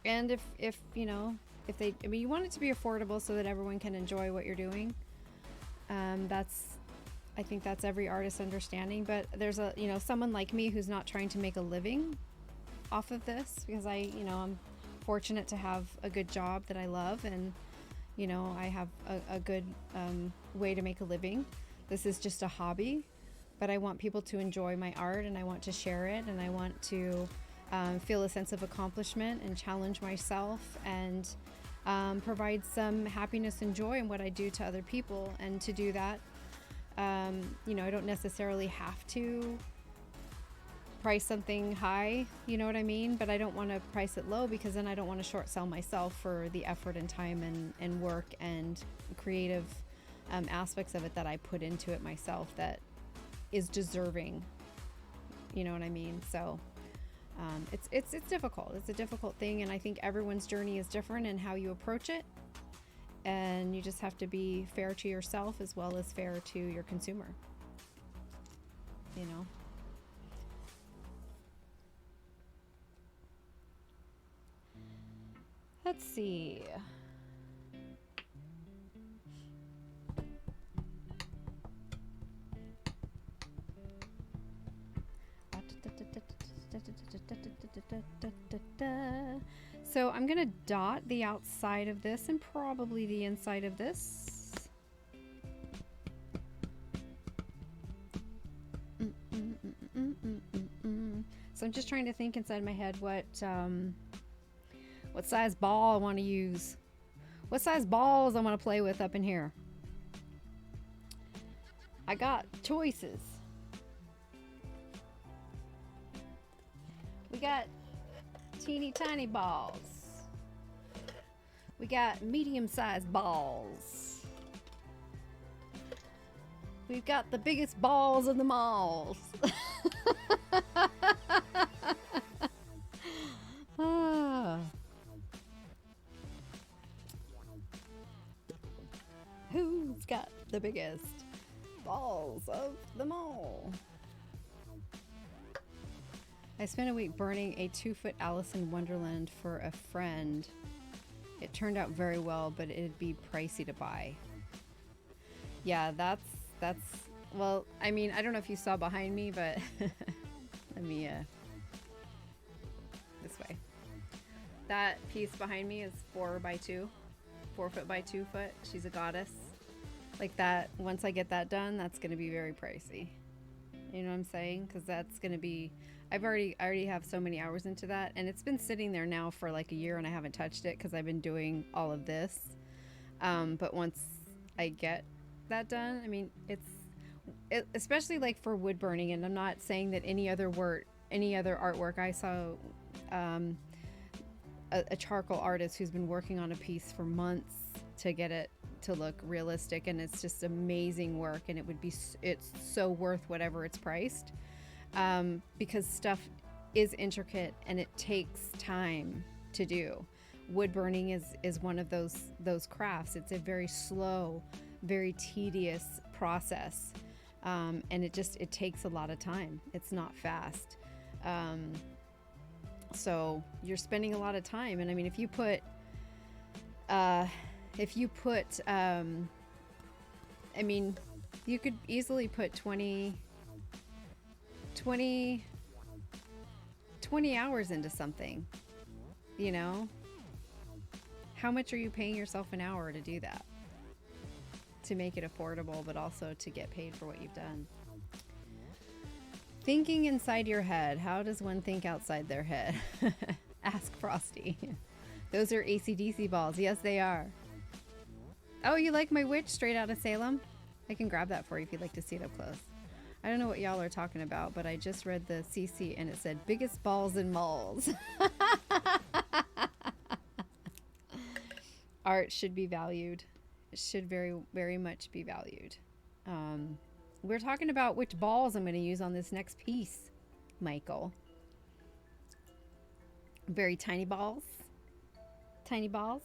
And if you want it to be affordable so that everyone can enjoy what you're doing. I think that's every artist's understanding. But there's someone like me who's not trying to make a living off of this, because I'm fortunate to have a good job that I love, and I have a good way to make a living. This is just a hobby, but I want people to enjoy my art, and I want to share it, and I want to feel a sense of accomplishment and challenge myself, and provide some happiness and joy in what I do to other people. And to do that, I don't necessarily have to price something high, you know what I mean? But I don't want to price it low, because then I don't want to short sell myself for the effort and time and work and creative aspects of it that I put into it myself that is deserving, you know what I mean? So it's difficult. It's a difficult thing, and I think everyone's journey is different in how you approach it, and you just have to be fair to yourself as well as fair to your consumer. Let's see. So I'm gonna dot the outside of this and probably the inside of this. So I'm just trying to think inside my head what size ball I want to use, what size balls I want to play with up in here. I got choices. We got teeny tiny balls. We got medium-sized balls. We've got the biggest balls in the malls. Ah. Who's got the biggest balls of them all? I spent a week burning a 2-foot Alice in Wonderland for a friend. It turned out very well, but it'd be pricey to buy. Yeah, that's well, I mean, I don't know if you saw behind me, but let me this way. That piece behind me is 4 by 2, 4 foot by 2 foot. She's a goddess. Like that, once I get that done, that's going to be very pricey. You know what I'm saying? Because that's going to be, I already have so many hours into that, and it's been sitting there now for like a year, and I haven't touched it because I've been doing all of this. But once I get that done, I mean, especially like for wood burning, and I'm not saying that any other artwork. I saw a charcoal artist who's been working on a piece for months to get it to look realistic, and it's just amazing work, and it's so worth whatever it's priced, because stuff is intricate and it takes time to do. Wood burning is one of those crafts. It's a very slow, very tedious process, and it takes a lot of time. It's not fast, so you're spending a lot of time. And I mean, if you put I mean, you could easily put 20 hours into something, you know? How much are you paying yourself an hour to do that? To make it affordable, but also to get paid for what you've done. Thinking inside your head. How does one think outside their head? Ask Frosty. Those are AC/DC balls. Yes, they are. Oh, you like my witch straight out of Salem? I can grab that for you if you'd like to see it up close. I don't know what y'all are talking about, but I just read the CC and it said biggest balls in malls. Art should be valued. It should very, very much be valued. We're talking about which balls I'm going to use on this next piece, Michael. Very tiny balls. Tiny balls.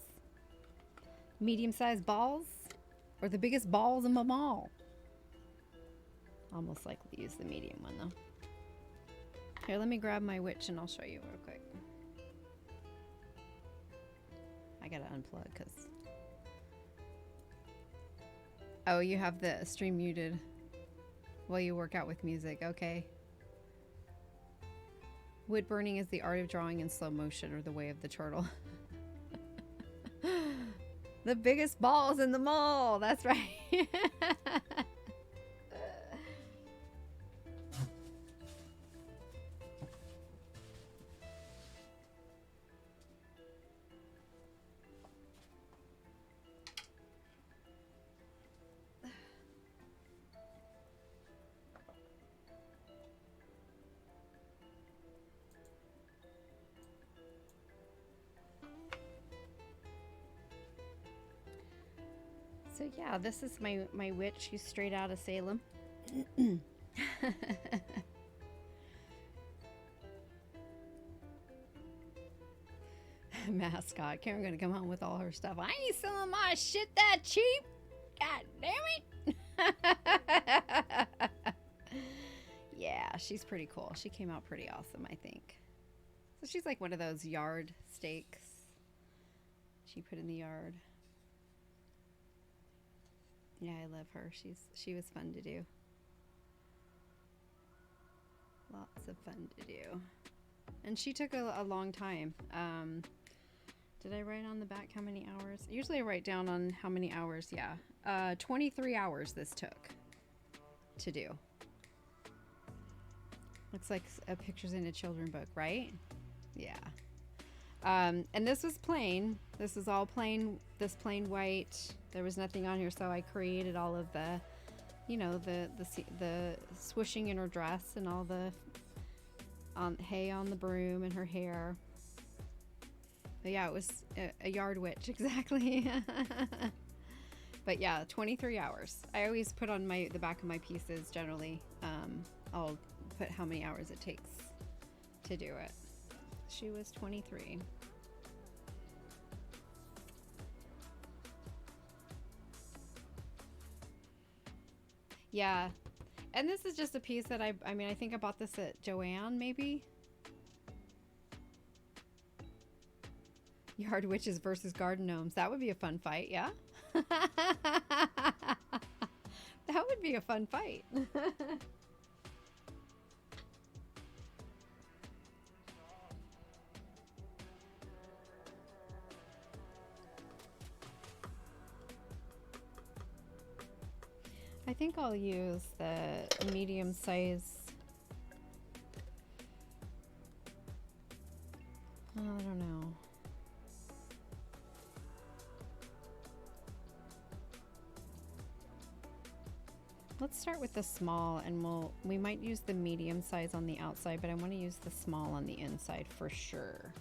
Medium-sized balls. Or the biggest balls in the mall. I'll most likely use the medium one though. Here, let me grab my witch and I'll show you real quick. I gotta unplug because... Oh, you have the stream muted while you work out with music. Okay. Wood burning is the art of drawing in slow motion, or the way of the turtle. The biggest balls in the mall. That's right. So yeah, this is my witch who's straight out of Salem. Mascot. Karen gonna come home with all her stuff. I ain't selling my shit that cheap. God damn it. Yeah, she's pretty cool. She came out pretty awesome, I think. So she's like one of those yard stakes she put in the yard. Yeah, I love her. She was fun to do. Lots of fun to do. And she took a long time. Did I write on the back how many hours? Usually I write down on how many hours. Yeah. 23 hours this took to do. Looks like a pictures in a children book, right? Yeah. And this was plain. This is all plain. This plain white. There was nothing on here, so I created all of the, you know, the swooshing in her dress and all the hay on the broom and her hair. But yeah, it was a yard witch, exactly. But yeah, 23 hours. I always put on the back of my pieces generally. I'll put how many hours it takes to do it. She was 23. Yeah. And this is just a piece that I mean, I think I bought this at Joann, maybe. Yard witches versus garden gnomes. That would be a fun fight, yeah? That would be a fun fight. I think I'll use the medium size. I don't know. Let's start with the small, and we might use the medium size on the outside, but I want to use the small on the inside for sure.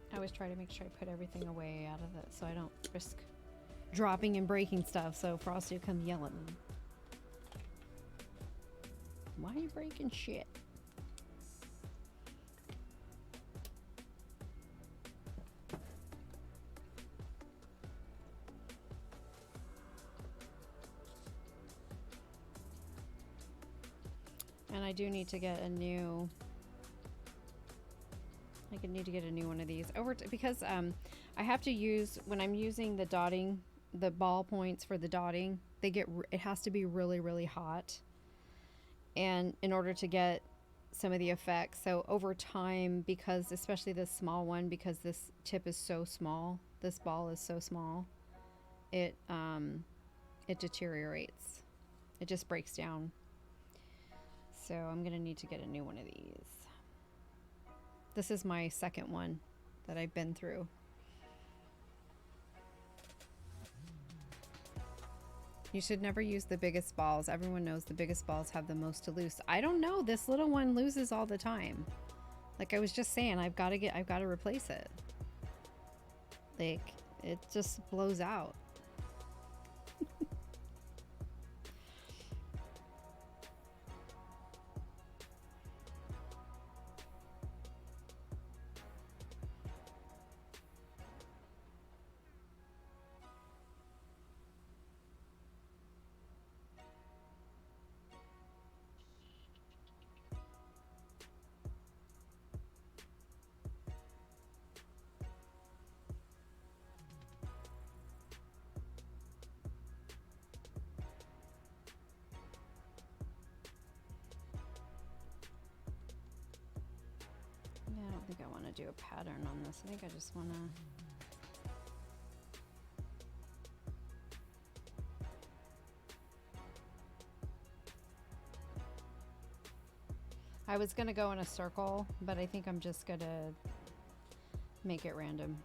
I always try to make sure I put everything away out of it so I don't risk dropping and breaking stuff, so Frosty will come yell at me. Why are you breaking shit? And I do need to get a new... I could need to get a new one of these because I have to use, when I'm using the dotting, the ball points for the dotting, it has to be really, really hot, and in order to get some of the effects. So over time, because especially this small one, because this tip is so small, this ball is so small, it deteriorates. It just breaks down. So I'm gonna need to get a new one of these. This is my second one that I've been through. You should never use the biggest balls. Everyone knows the biggest balls have the most to lose. I don't know. This little one loses all the time. Like I was just saying, I've got to replace it. Like it just blows out. I don't think I want to do a pattern on this. I think I just want to... I was going to go in a circle, but I think I'm just going to make it random.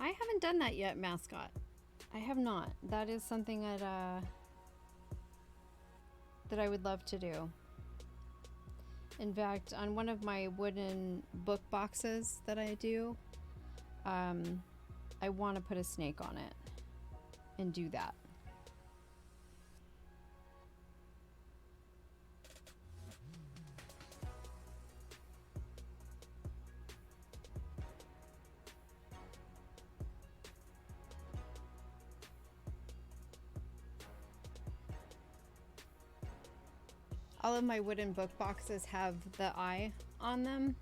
I haven't done that yet, mascot. I have not. That is something that I would love to do. In fact, on one of my wooden book boxes that I do, I want to put a snake on it and do that. All of my wooden book boxes have the eye on them.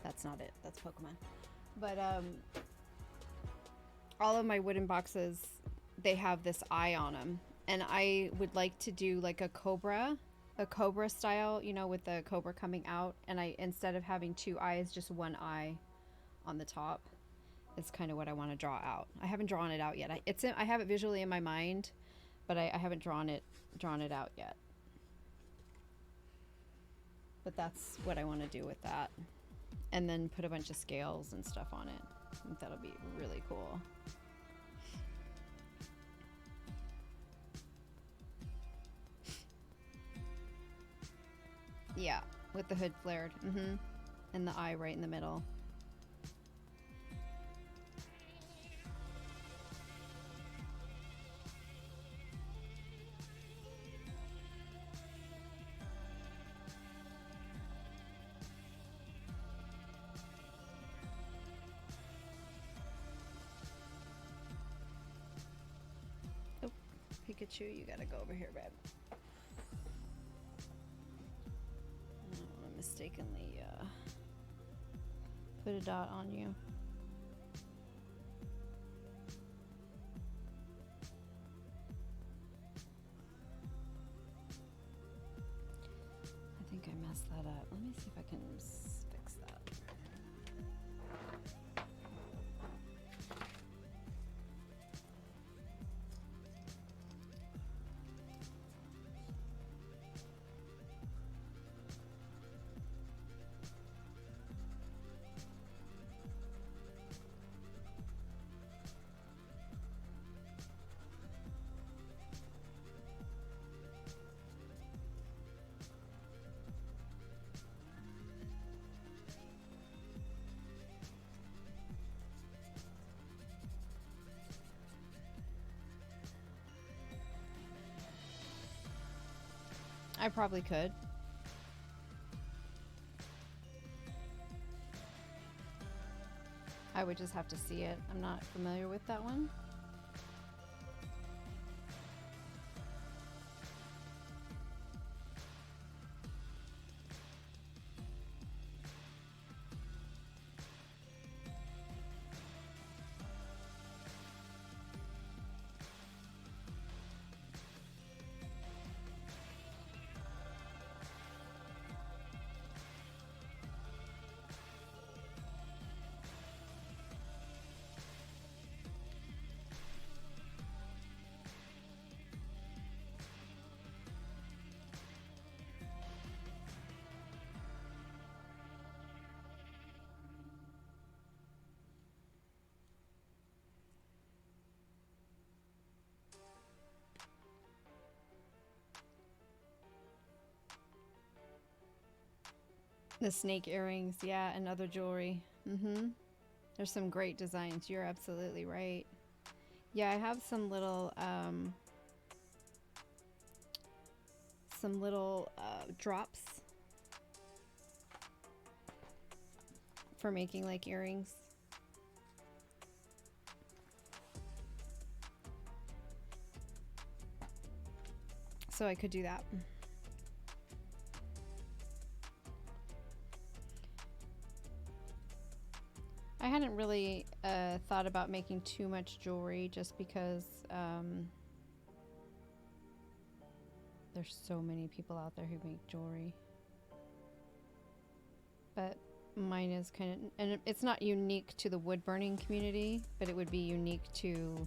That's not it. That's Pokemon. But all of my wooden boxes, they have this eye on them. And I would like to do like a cobra style, you know, with the cobra coming out. And I, instead of having two eyes, just one eye on the top is kind of what I want to draw out. I haven't drawn it out yet. I have it visually in my mind, but I haven't drawn it out yet. But that's what I want to do with that. And then put a bunch of scales and stuff on it. I think that'll be really cool. Yeah, with the hood flared. And the eye right in the middle. Oh, Pikachu, you gotta go over here, babe. I don't want to mistakenly put a dot on you. I think I messed that up. Let me see if I can fix that. I probably could. I would just have to see it. I'm not familiar with that one. The snake earrings, yeah, and other jewelry. There's some great designs. You're absolutely right. Yeah, I have some little drops for making like earrings. So I could do that. I hadn't really thought about making too much jewelry just because there's so many people out there who make jewelry. But mine is kind of, and it's not unique to the wood burning community, but it would be unique to,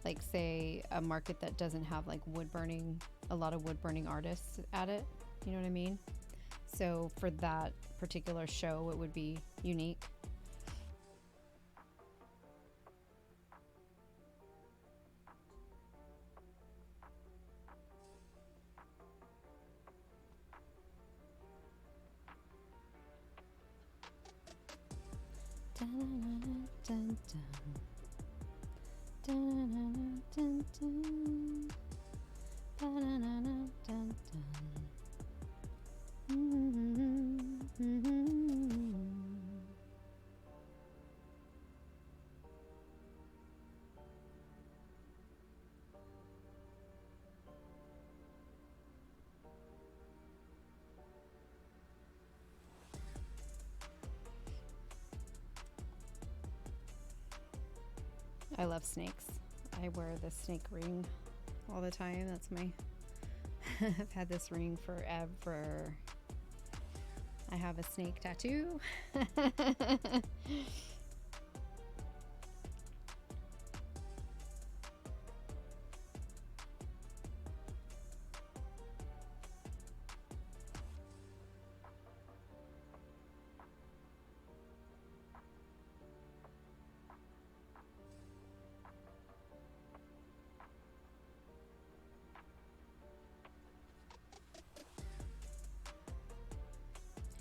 like, say, a market that doesn't have like wood burning, a lot of wood burning artists at it. You know what I mean? So for that particular show, it would be unique. I love snakes. I wear the snake ring all the time. That's my I've had this ring forever. I have a snake tattoo.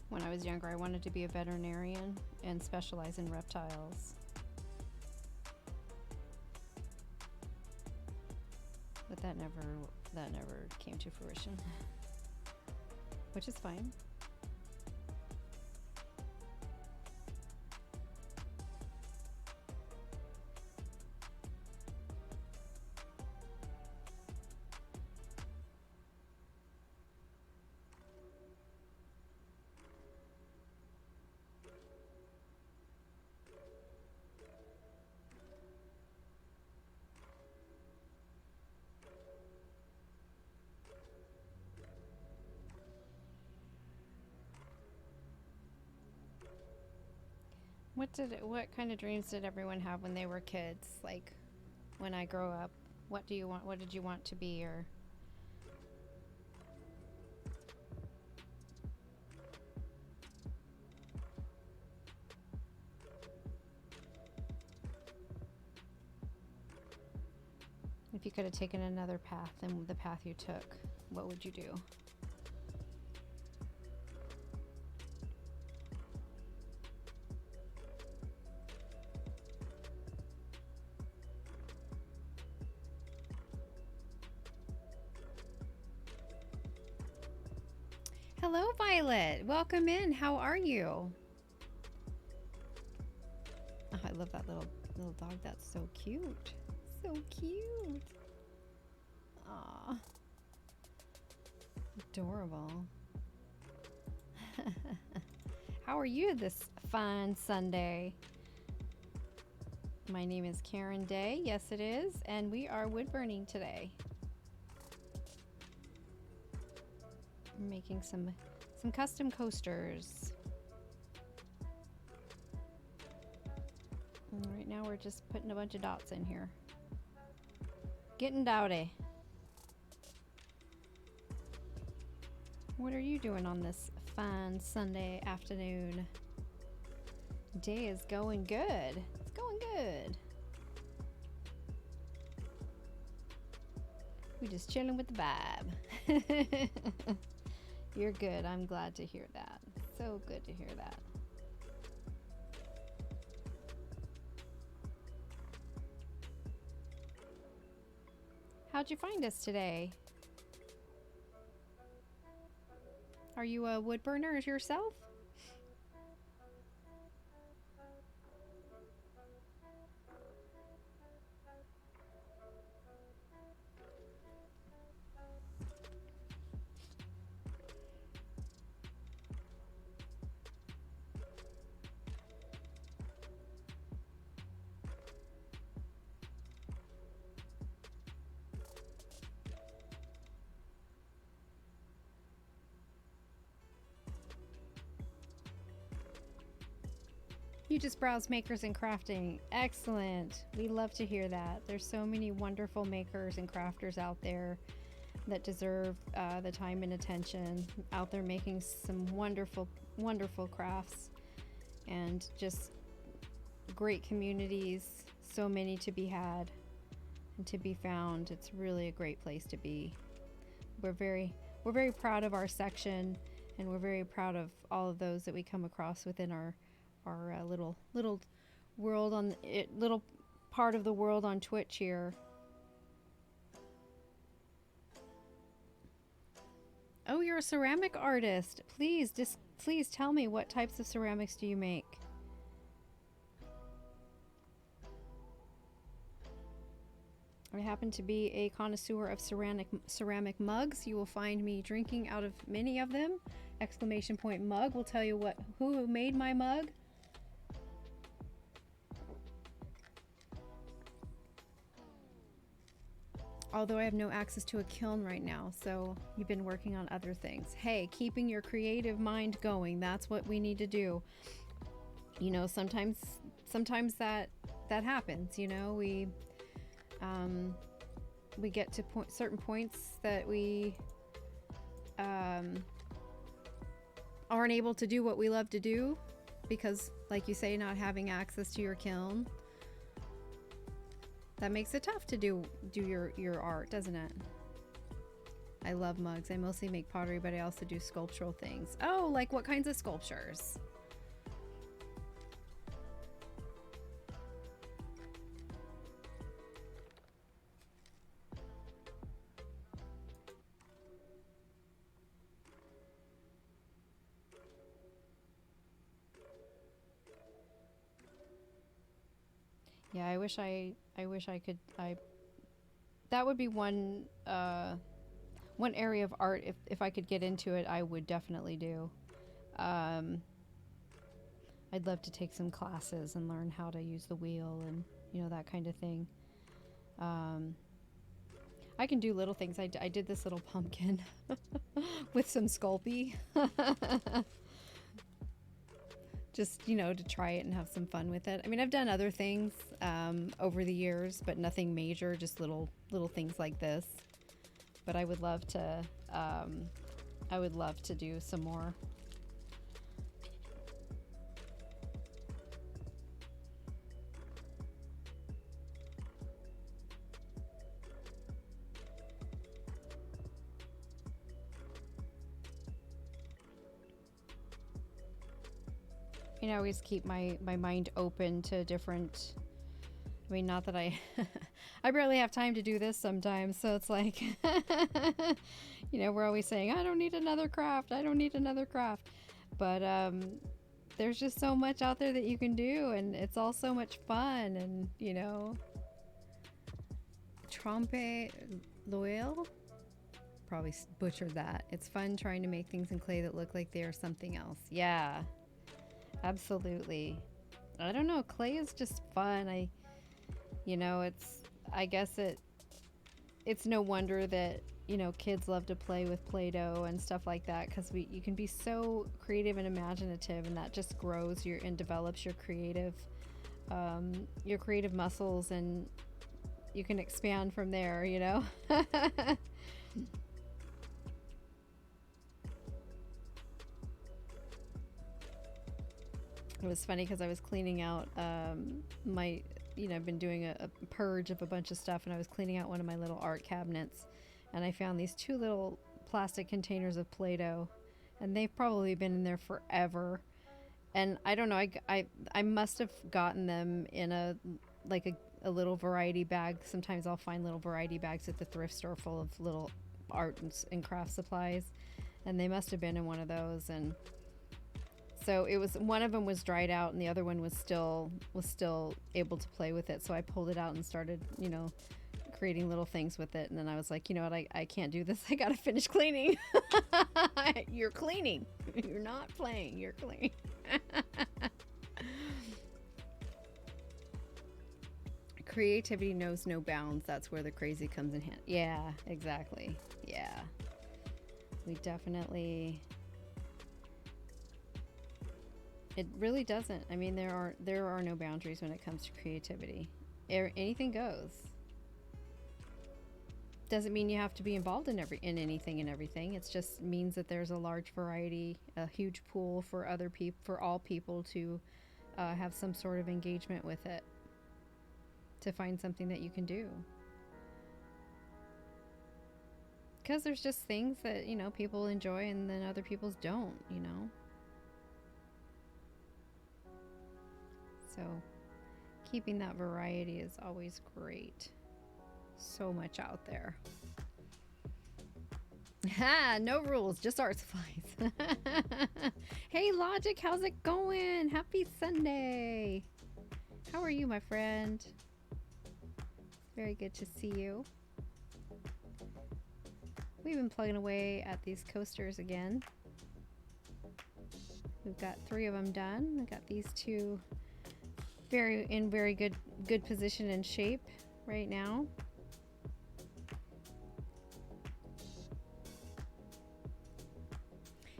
When I was younger, I wanted to be a veterinarian and specialize in reptiles. But that never came to fruition, which is fine. What kind of dreams did everyone have when they were kids? Like, when I grow up, what do you want? What did you want to be? Or if you could have taken another path than the path you took, what would you do? Hello, Violet. Welcome in. How are you? Oh, I love that little dog. That's so cute. So cute. Aw. Adorable. How are you this fine Sunday? My name is Karen Day. Yes, it is. And we are wood burning today. We're making some custom coasters. And right now we're just putting a bunch of dots in here. Getting dowdy. What are you doing on this fine Sunday afternoon? Day is going good. It's going good. We just chilling with the vibe. You're good. I'm glad to hear that. So good to hear that. How'd you find us today? Are you a wood burner yourself? You just browse makers and crafting. Excellent. We love to hear that. There's so many wonderful makers and crafters out there that deserve the time and attention, out there making some wonderful, wonderful crafts, and just great communities. So many to be had and to be found. It's really a great place to be. We're very proud of our section, and we're very proud of all of those that we come across within our little world on it, little part of the world on Twitch here. Oh, you're a ceramic artist. Please tell me, what types of ceramics do you make? I happen to be a connoisseur of ceramic mugs. You will find me drinking out of many of them. Exclamation point mug will tell you who made my mug. although I have no access to a kiln right now, so you've been working on other things. Hey, keeping your creative mind going, that's what we need to do. You know, sometimes that happens, you know, we get to certain points that we aren't able to do what we love to do because, like you say, not having access to your kiln. That makes it tough to do your art, doesn't it? I love mugs. I mostly make pottery, but I also do sculptural things. Oh, like what kinds of sculptures? Yeah, I wish I could. That would be one area of art. If I could get into it, I would definitely do. Um, I'd love to take some classes and learn how to use the wheel and, you know, that kind of thing. Um, I can do little things. I did this little pumpkin with some Sculpey. Just, you know, to try it and have some fun with it. I mean, I've done other things over the years, but nothing major, just little things like this. But I would love to do some more. You know, I always keep my mind open to different. I mean, not that I I barely have time to do this sometimes, so it's like you know, we're always saying I don't need another craft. I don't need another craft. But there's just so much out there that you can do, and it's all so much fun. And you know, trompe l'oeil, probably butchered that. It's fun trying to make things in clay that look like they are something else. Yeah. Absolutely. I don't know, clay is just fun. You know, I guess it's no wonder that, you know, kids love to play with Play-Doh and stuff like that, because you can be so creative and imaginative, and that just grows and develops your creative muscles, and you can expand from there, you know. It was funny because I was cleaning out I've been doing a purge of a bunch of stuff, and I was cleaning out one of my little art cabinets, and I found these two little plastic containers of Play-Doh, and they've probably been in there forever. And I don't know, I must have gotten them in a little variety bag. Sometimes I'll find little variety bags at the thrift store full of little art and craft supplies, and they must have been in one of those. And so it was, one of them was dried out and the other one was still able to play with it. So I pulled it out and started, you know, creating little things with it. And then I was like, you know what, I can't do this. I got to finish cleaning. You're cleaning. You're not playing. You're cleaning. Creativity knows no bounds. That's where the crazy comes in hand. Yeah, exactly. Yeah. We definitely... It really doesn't. I mean, there are no boundaries when it comes to creativity. Anything goes. Doesn't mean you have to be involved in anything and everything. It just means that there's a large variety, a huge pool for all people to have some sort of engagement with it, to find something that you can do. Because there's just things that, you know, people enjoy and then other people's don't, you know. So keeping that variety is always great. So much out there. Ha! No rules, just art supplies. Hey Logic, how's it going? Happy Sunday. How are you, my friend? Very good to see you. We've been plugging away at these coasters again. We've got 3 of them done. We've got these 2 very good position and shape right now.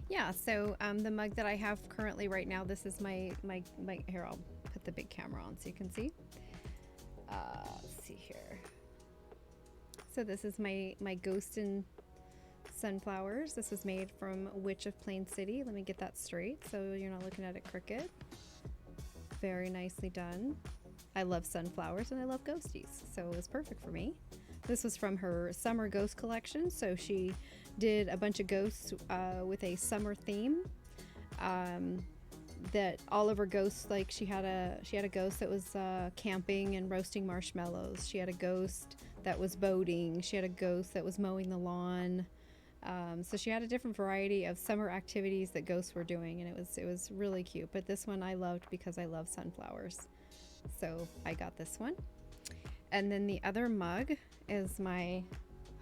Yeah, so the mug that I have currently right now, this is my here, I'll put the big camera on so you can see. Let's see here. So this is my Ghost and Sunflowers. This was made from Witch of Plain City. Let me get that straight so you're not looking at it crooked. Very nicely done. I love sunflowers and I love ghosties, so it was perfect for me. This was from her summer ghost collection, so she did a bunch of ghosts with a summer theme. That all of her ghosts, like she had a ghost that was camping and roasting marshmallows. She had a ghost that was boating. She had a ghost that was mowing the lawn. So she had a different variety of summer activities that ghosts were doing, and it was really cute. But this one I loved because I love sunflowers, so I got this one. And then the other mug is my,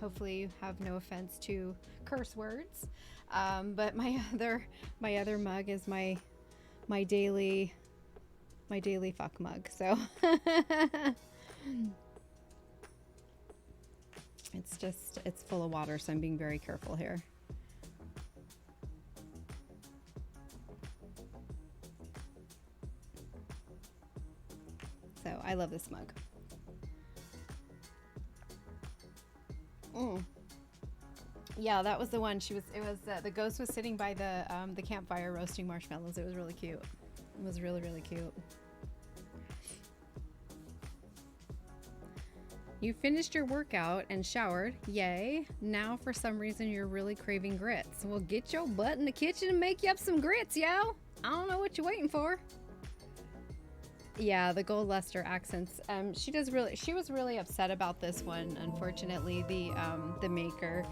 hopefully you have no offense to curse words, but my other mug is my daily fuck mug. So it's full of water, so I'm being very careful here. So I love this mug. Yeah, that was the one. The ghost was sitting by the campfire roasting marshmallows. It was really cute. It was really, really cute. You finished your workout and showered. Yay. Now for some reason you're really craving grits. Well, get your butt in the kitchen and make you up some grits, yo. I don't know what you're waiting for. Yeah, the gold luster accents. She was really upset about this one. Unfortunately, the maker,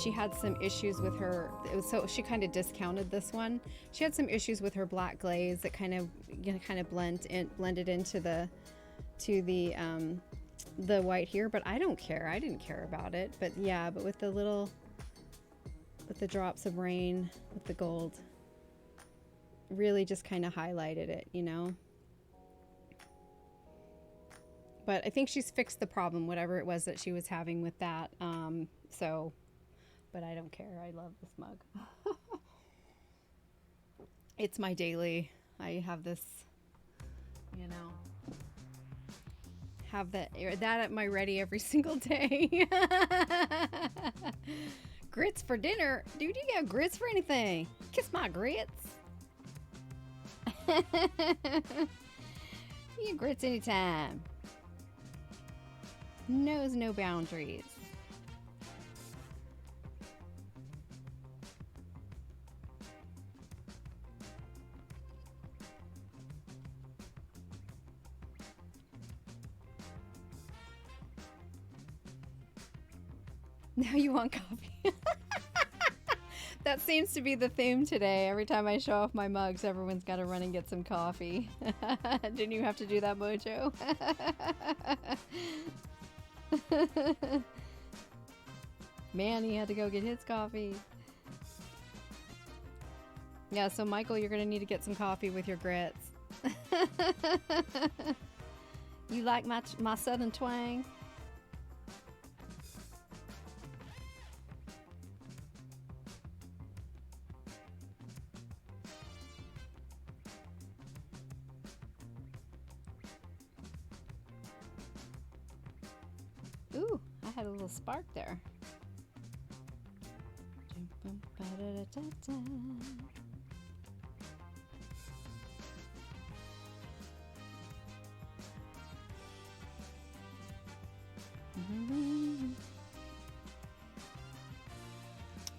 she had some issues with her. She kind of discounted this one. She had some issues with her black glaze that kind of blended into the white here. But I don't care. I didn't care about it. But yeah, but with the drops of rain with the gold, really just kind of highlighted it, you know. But I think she's fixed the problem, whatever it was that she was having with that. But I don't care. I love this mug. It's my daily. I have this, you know, have that at my ready every single day. Grits for dinner? Dude, you got grits for anything? Kiss my grits. You get grits anytime. Knows no boundaries. Now you want coffee. That seems to be the theme today. Every time I show off my mugs, everyone's got to run and get some coffee. Didn't you have to do that, Mojo? Man, he had to go get his coffee. Yeah, so Michael, you're gonna need to get some coffee with your grits. You like my southern twang? Ooh, I had a little spark there.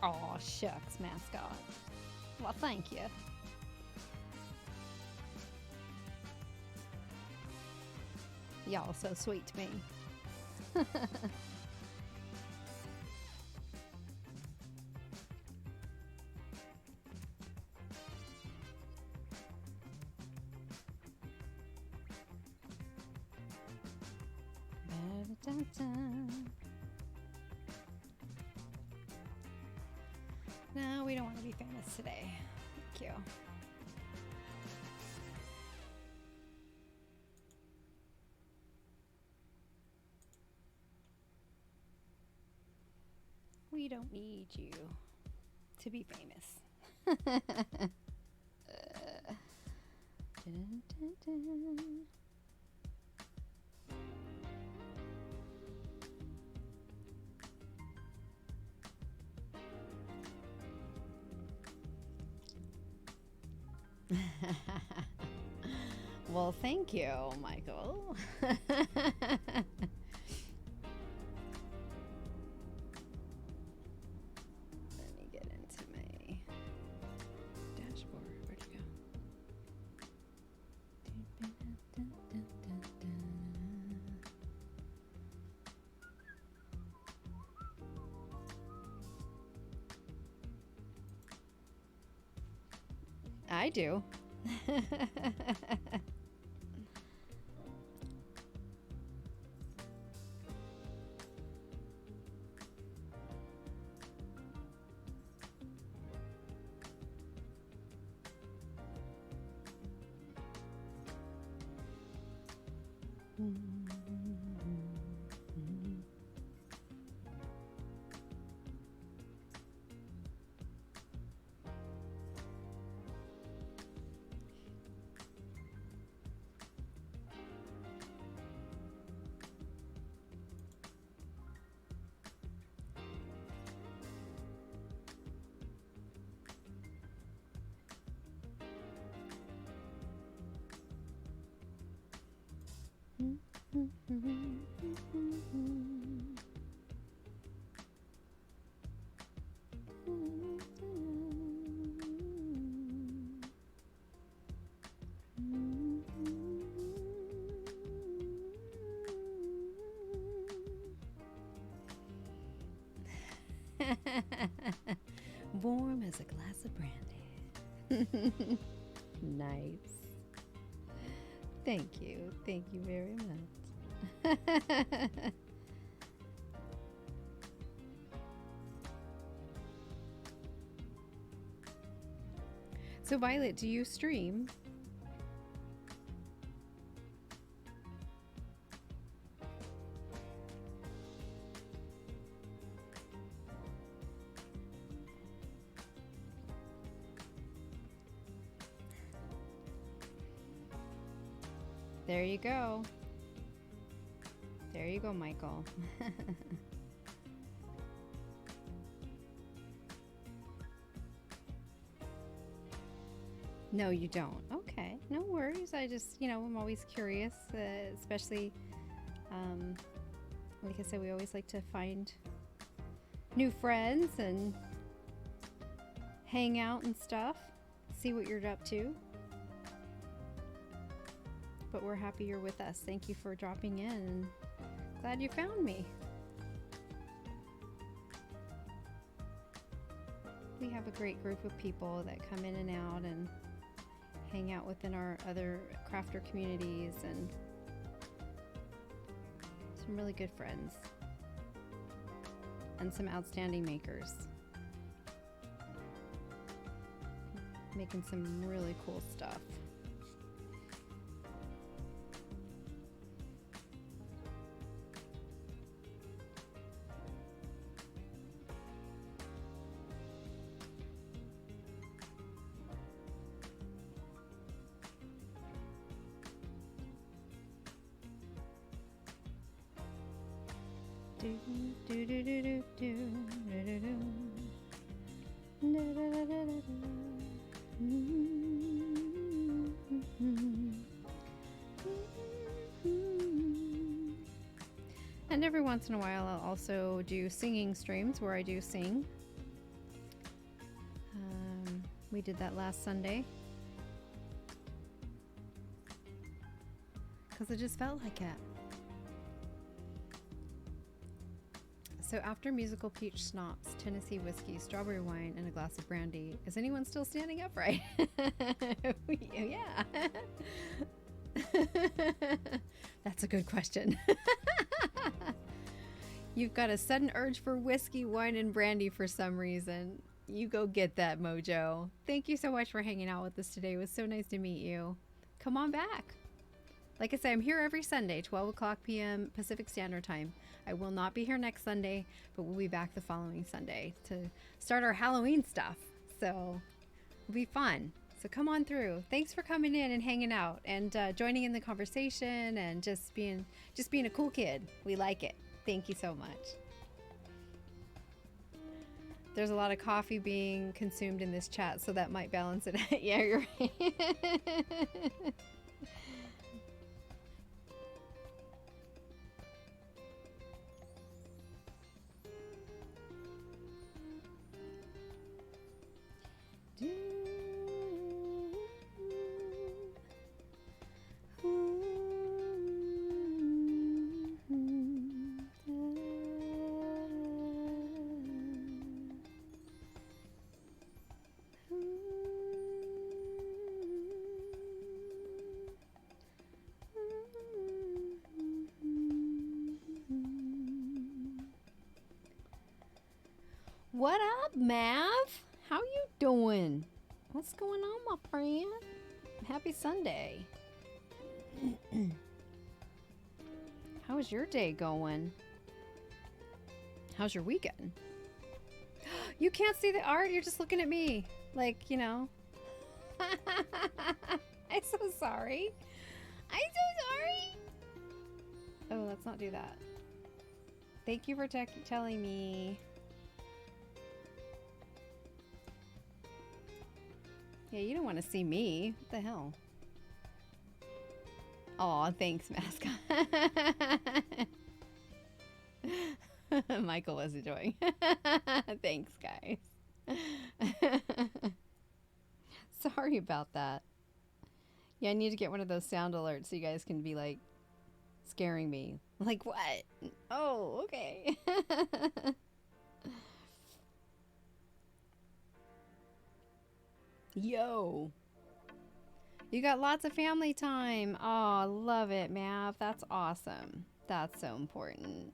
Oh, shucks, mascot. Well, thank you. Y'all so sweet to me. No, we don't want to be famous today. Thank you. We don't need you to be famous. Well, thank you, Michael. Let me get into my dashboard. Where'd it go? I do. Warm as a glass of brandy. Nice. Thank you. Thank you very much. So, Violet, do you stream? There you go. There you go, Michael. No, you don't. Okay, no worries. I just, I'm always curious, especially, like I said, we always like to find new friends and hang out and stuff, see what you're up to. But we're happy you're with us. Thank you for dropping in, and glad you found me. We have a great group of people that come in and out and hang out within our other crafter communities, and some really good friends and some outstanding makers making some really cool stuff. And every once in a while I'll also do singing streams where I do sing. We did that last Sunday because it just felt like it. So after musical peach schnapps, Tennessee whiskey, strawberry wine, and a glass of brandy, is anyone still standing upright? Yeah. That's a good question. You've got a sudden urge for whiskey, wine, and brandy for some reason. You go get that, Mojo. Thank you so much for hanging out with us today. It was so nice to meet you. Come on back. Like I said, I'm here every Sunday, 12 o'clock p.m. Pacific Standard Time. I will not be here next Sunday, but we'll be back the following Sunday to start our Halloween stuff. So It'll be fun. So come on through. Thanks for coming in and hanging out and joining in the conversation and just being a cool kid. We like it. Thank you so much. There's a lot of coffee being consumed in this chat, so that might balance it out. Yeah, you're right. What up, Mav? How you doing? What's going on, my friend? Happy Sunday. How is your day going? How's your weekend? You can't see the art? You're just looking at me. Like, you know. I'm so sorry. I'm so sorry. Oh, let's not do that. Thank you for telling me. Yeah, you don't want to see me. What the hell? Aw, thanks, mascot. Michael was enjoying. Thanks, guys. Sorry about that. Yeah, I need to get one of those sound alerts so you guys can be like scaring me. Like, what? Oh, okay. Yo. You got lots of family time. Oh, love it, Mav. That's awesome. That's so important.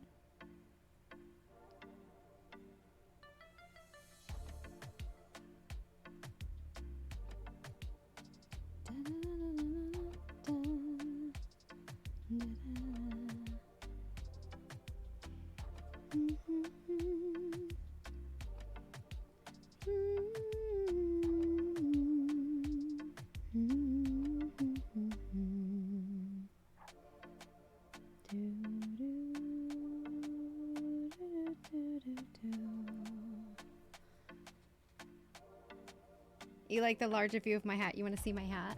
You like the larger view of my hat? You want to see my hat?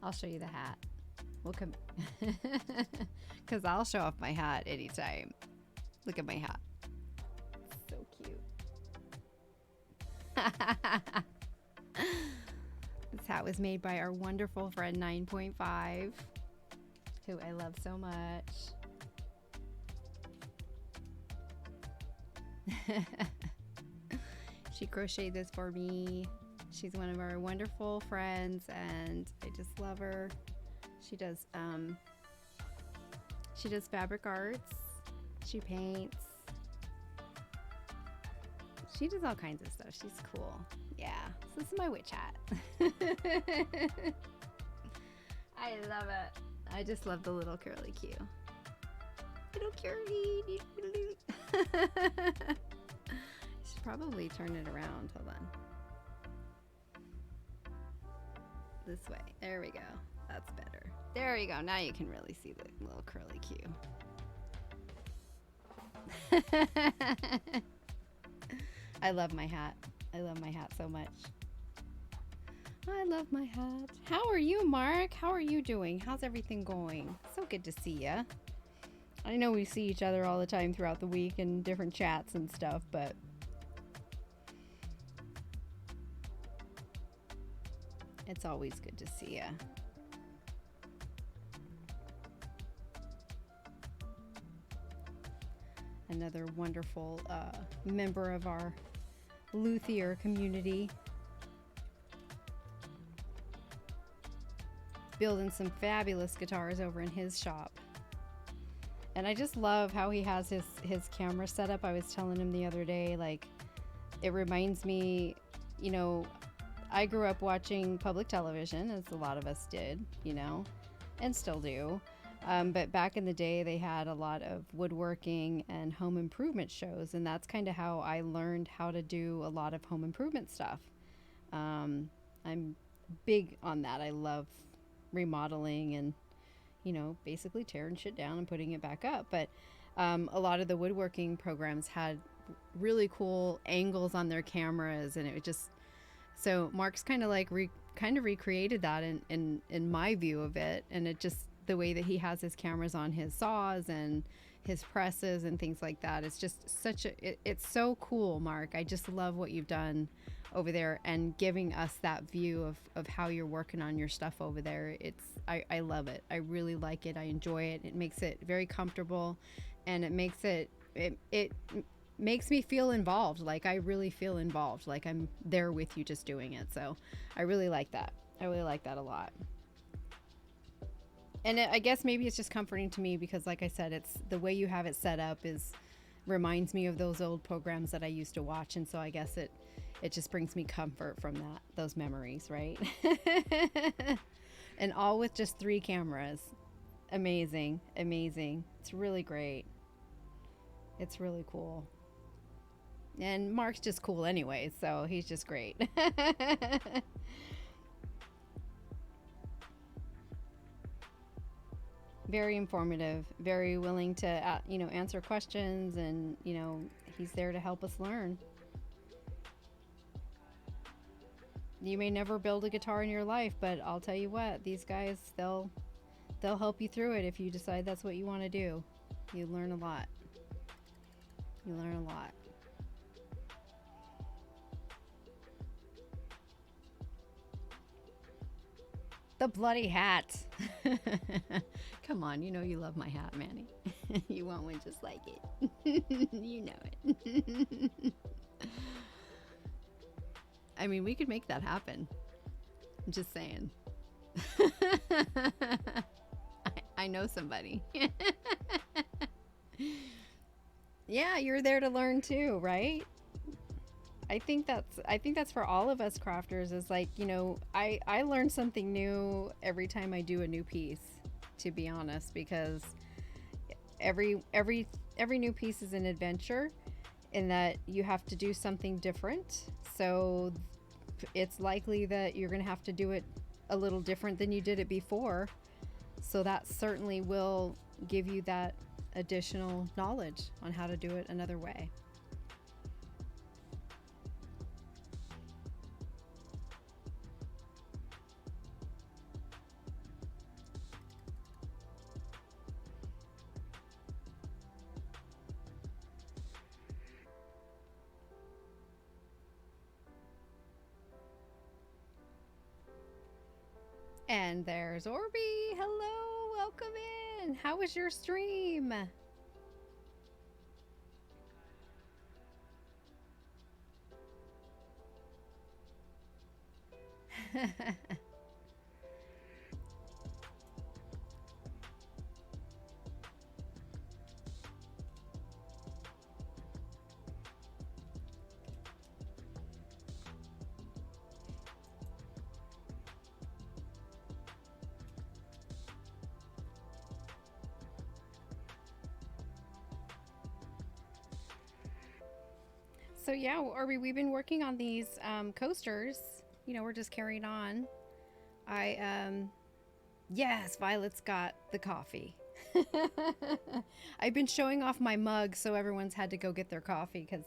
I'll show you the hat. We'll come because I'll show off my hat anytime. Look at my hat. So cute. This hat was made by our wonderful friend 9.5, who I love so much. She crocheted this for me. She's one of our wonderful friends and I just love her. She does fabric arts. She paints. She does all kinds of stuff. She's cool. Yeah. So this is my witch hat. I love it. I just love the little curly Q. Little curly. Should probably turn it around. Hold on. This way. There we go. That's better. There you go. Now you can really see the little curly Q. I love my hat. I love my hat so much. I love my hat. How are you, Mark? How are you doing? How's everything going? So good to see ya. I know we see each other all the time throughout the week in different chats and stuff, but it's always good to see ya. Another wonderful member of our luthier community. Building some fabulous guitars over in his shop. And I just love how he has his camera set up. I was telling him the other day, like, it reminds me, you know, I grew up watching public television, as a lot of us did, you know, and still do. But back in the day, they had a lot of woodworking and home improvement shows, and that's kind of how I learned how to do a lot of home improvement stuff. I'm big on that. I love remodeling and, basically tearing shit down and putting it back up. But a lot of the woodworking programs had really cool angles on their cameras, and it was just so Mark's kind of like kind of recreated that in my view of it, and it just the way that he has his cameras on his saws and his presses and things like that. It's just it's so cool, Mark. I just love what you've done over there and giving us that view of how you're working on your stuff over there. I love it. I really like it. I enjoy it. It makes it very comfortable, and it makes me feel involved. Like I really feel involved. Like I'm there with you just doing it. So I really like that. I really like that a lot. And I guess maybe it's just comforting to me because, like I said, it's the way you have it set up is reminds me of those old programs that I used to watch, and so I guess it just brings me comfort from those memories, right? And all with just 3 cameras. Amazing, amazing. It's really great. It's really cool. And Mark's just cool anyway, so he's just great. Very informative, very willing to answer questions, and he's there to help us learn. You may never build a guitar in your life, but I'll tell you what, these guys, they'll help you through it if you decide that's what you want to do. You learn a lot. You learn a lot. The bloody hat. Come on, you love my hat, Manny. You want one just like it. You know it. I mean, we could make that happen. I'm just saying. I know somebody. Yeah, you're there to learn too, right? I think that's for all of us crafters is like, I learn something new every time I do a new piece, to be honest, because every new piece is an adventure in that you have to do something different. So it's likely that you're going to have to do it a little different than you did it before. So that certainly will give you that additional knowledge on how to do it another way. And there's Orby. Hello, welcome in. How was your stream? So yeah, Orby, we've been working on these coasters. We're just carrying on. I yes, Violet's got the coffee. I've been showing off my mug, so everyone's had to go get their coffee because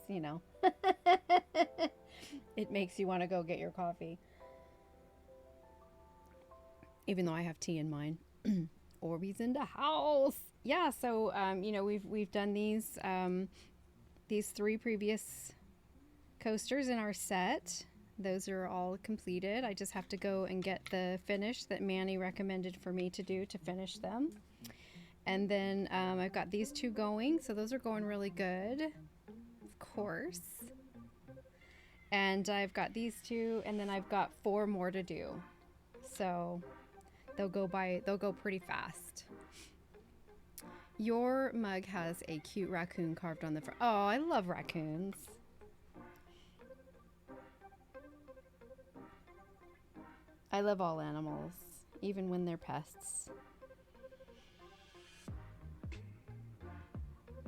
it makes you want to go get your coffee. Even though I have tea in mine. Orby's in the house. Yeah, so we've done these 3 previous coasters in our set. Those are all completed. I just have to go and get the finish that Manny recommended for me to do to finish them. And then I've got these 2 going, so those are going really good, of course. And I've got these 2, and then I've got 4 more to do. So they'll go pretty fast. Your mug has a cute raccoon carved on the front. Oh, I love raccoons. I love all animals, even when they're pests.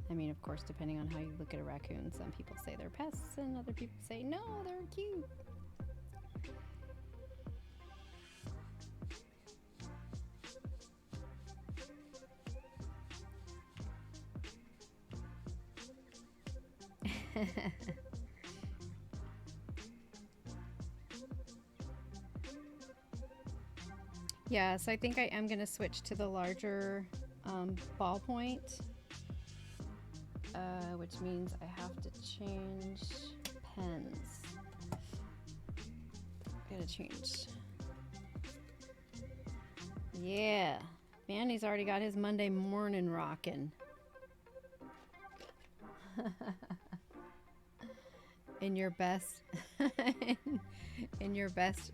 I mean, of course, depending on how you look at a raccoon, some people say they're pests and other people say, no, they're cute. Yeah, so I think I am going to switch to the larger ballpoint, which means I have to change pens. Gotta change. Yeah, Manny's already got his Monday morning rocking. In your best, in your best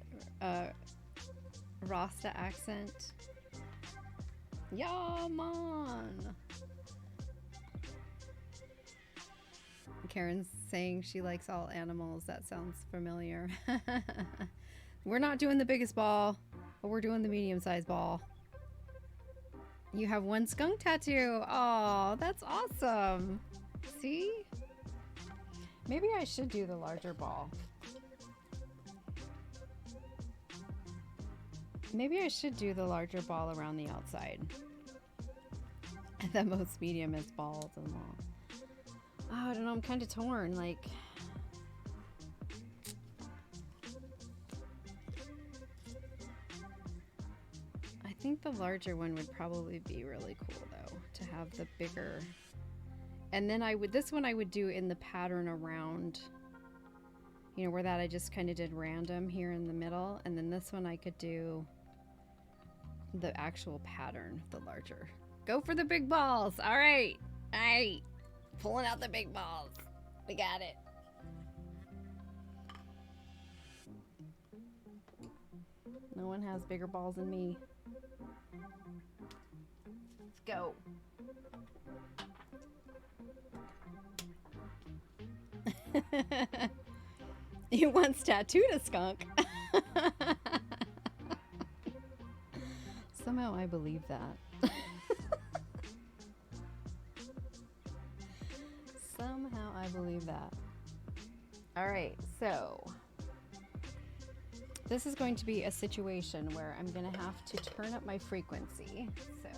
Rasta accent. Yeah, man. Karen's saying she likes all animals. That sounds familiar. We're not doing the biggest ball, but we're doing the medium-sized ball. You have one skunk tattoo. Oh, that's awesome. See? Maybe I should do the larger ball. Maybe I should do the larger ball around the outside. The most medium is balls and long. Oh, I don't know. I'm kind of torn. Like, I think the larger one would probably be really cool, though, to have the bigger. And then this one I would do in the pattern around, you know, where that I just kind of did random here in the middle. And then this one I could do the actual pattern, the larger. Go for the big balls. All right. All right. Pulling out the big balls. We got it. No one has bigger balls than me. Let's go. You once tattooed a skunk. Somehow I believe that. Somehow I believe that. All right, so this is going to be a situation where I'm going to have to turn up my frequency. So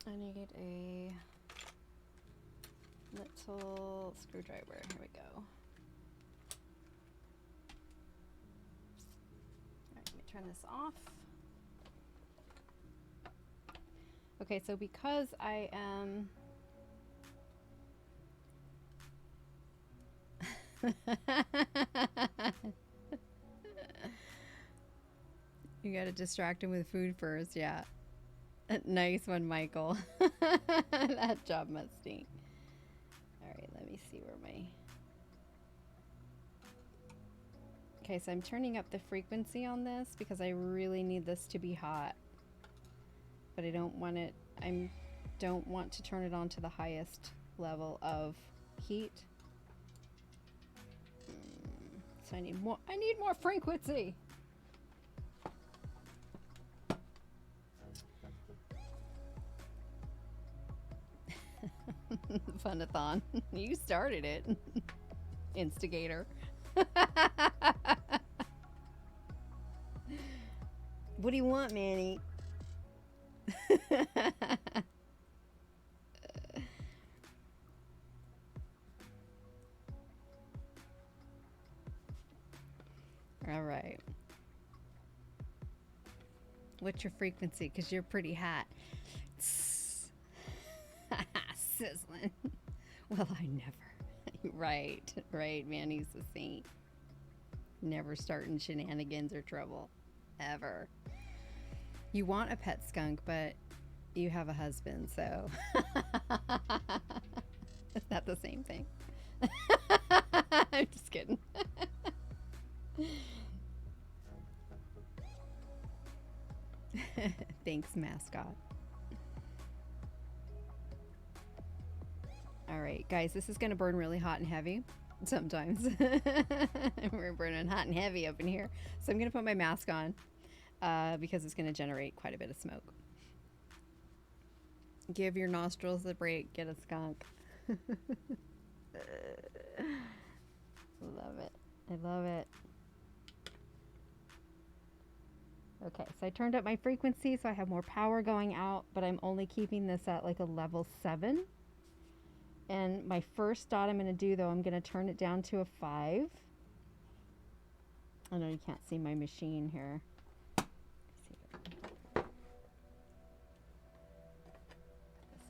I need a little screwdriver. Here we go. All right, let me turn this off. Okay, so because I am you gotta distract him with food first, yeah. Nice one, Michael. That job must stink. All right, let me see where my... Okay, so I'm turning up the frequency on this because I really need this to be hot. But I don't want it, don't want to turn it on to the highest level of heat. So I need more frequency. Fun-a-thon. You started it. Instigator. What do you want, Manny? All right. What's your frequency? Because you're pretty hot. Sizzling. Well, I never. Right. Manny's the saint. Never starting shenanigans or trouble. Ever. You want a pet skunk, but you have a husband, so. Is that the same thing? I'm just kidding. Thanks, mascot. All right, guys, this is going to burn really hot and heavy sometimes. We're burning hot and heavy up in here. So I'm going to put my mask on because it's going to generate quite a bit of smoke. Give your nostrils a break. Get a skunk. Love it. I love it. Okay, so I turned up my frequency so I have more power going out, but I'm only keeping this at like a level 7. And my first dot I'm going to do though, I'm going to turn it down to a 5. I know you can't see my machine here. This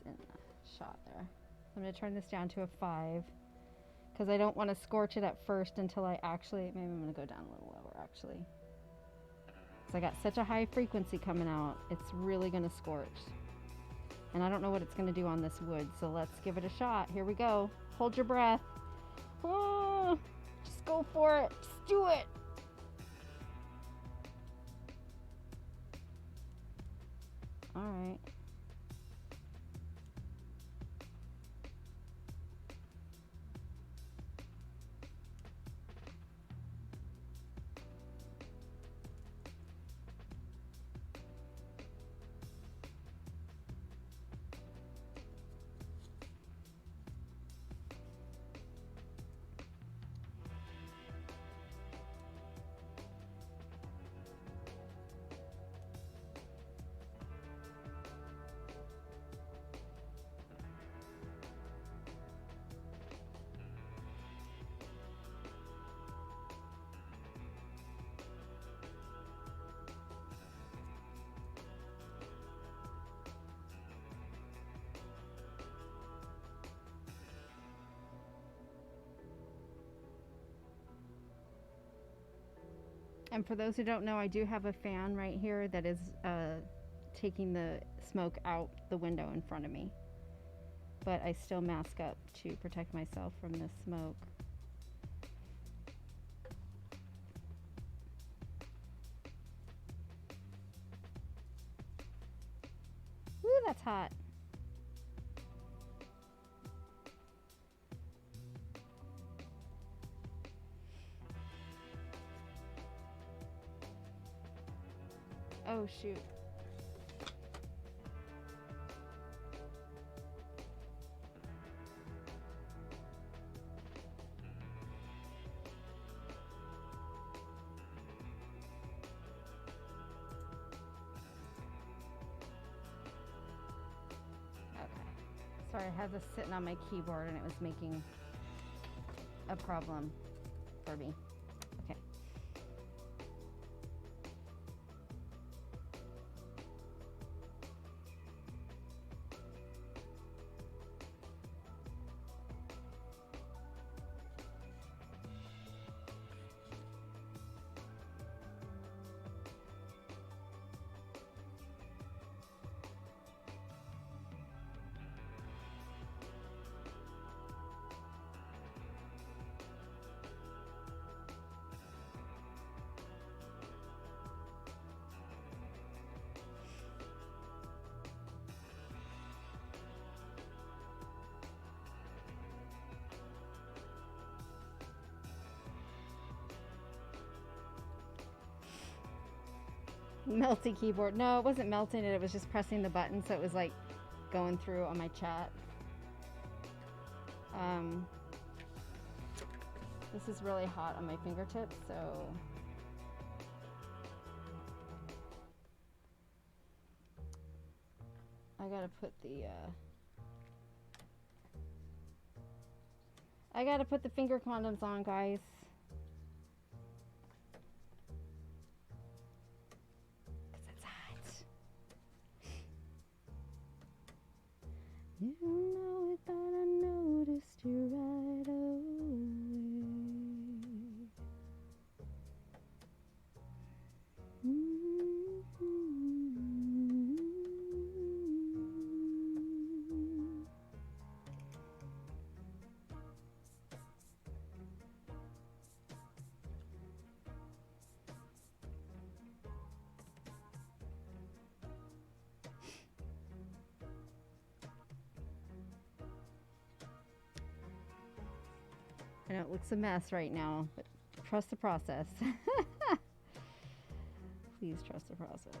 in the shot there. I'm going to turn this down to a 5 because I don't want to scorch it at first until I actually, maybe I'm going to go down a little lower actually. Because I got such a high frequency coming out, it's really going to scorch. And I don't know what it's going to do on this wood, so let's give it a shot. Here we go. Hold your breath. Oh, just go for it. Just do it. All right. And for those who don't know, I do have a fan right here that is taking the smoke out the window in front of me. But I still mask up to protect myself from the smoke. Woo, that's hot. Oh, shoot. Sorry, I had this sitting on my keyboard and it was making a problem for me. Okay. Melty keyboard. No, it wasn't melting it. It was just pressing the button, so it was like going through on my chat. This is really hot on my fingertips, so I gotta put the finger condoms on, guys. You know it, but I noticed you right away. I know it looks a mess right now, but trust the process. Please trust the process.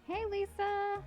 Hey, Lisa.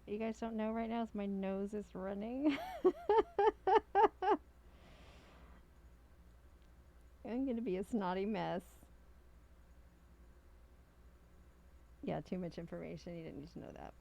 You guys don't know right now is my nose is running. I'm gonna be a snotty mess. Yeah, too much information. You didn't need to know that, but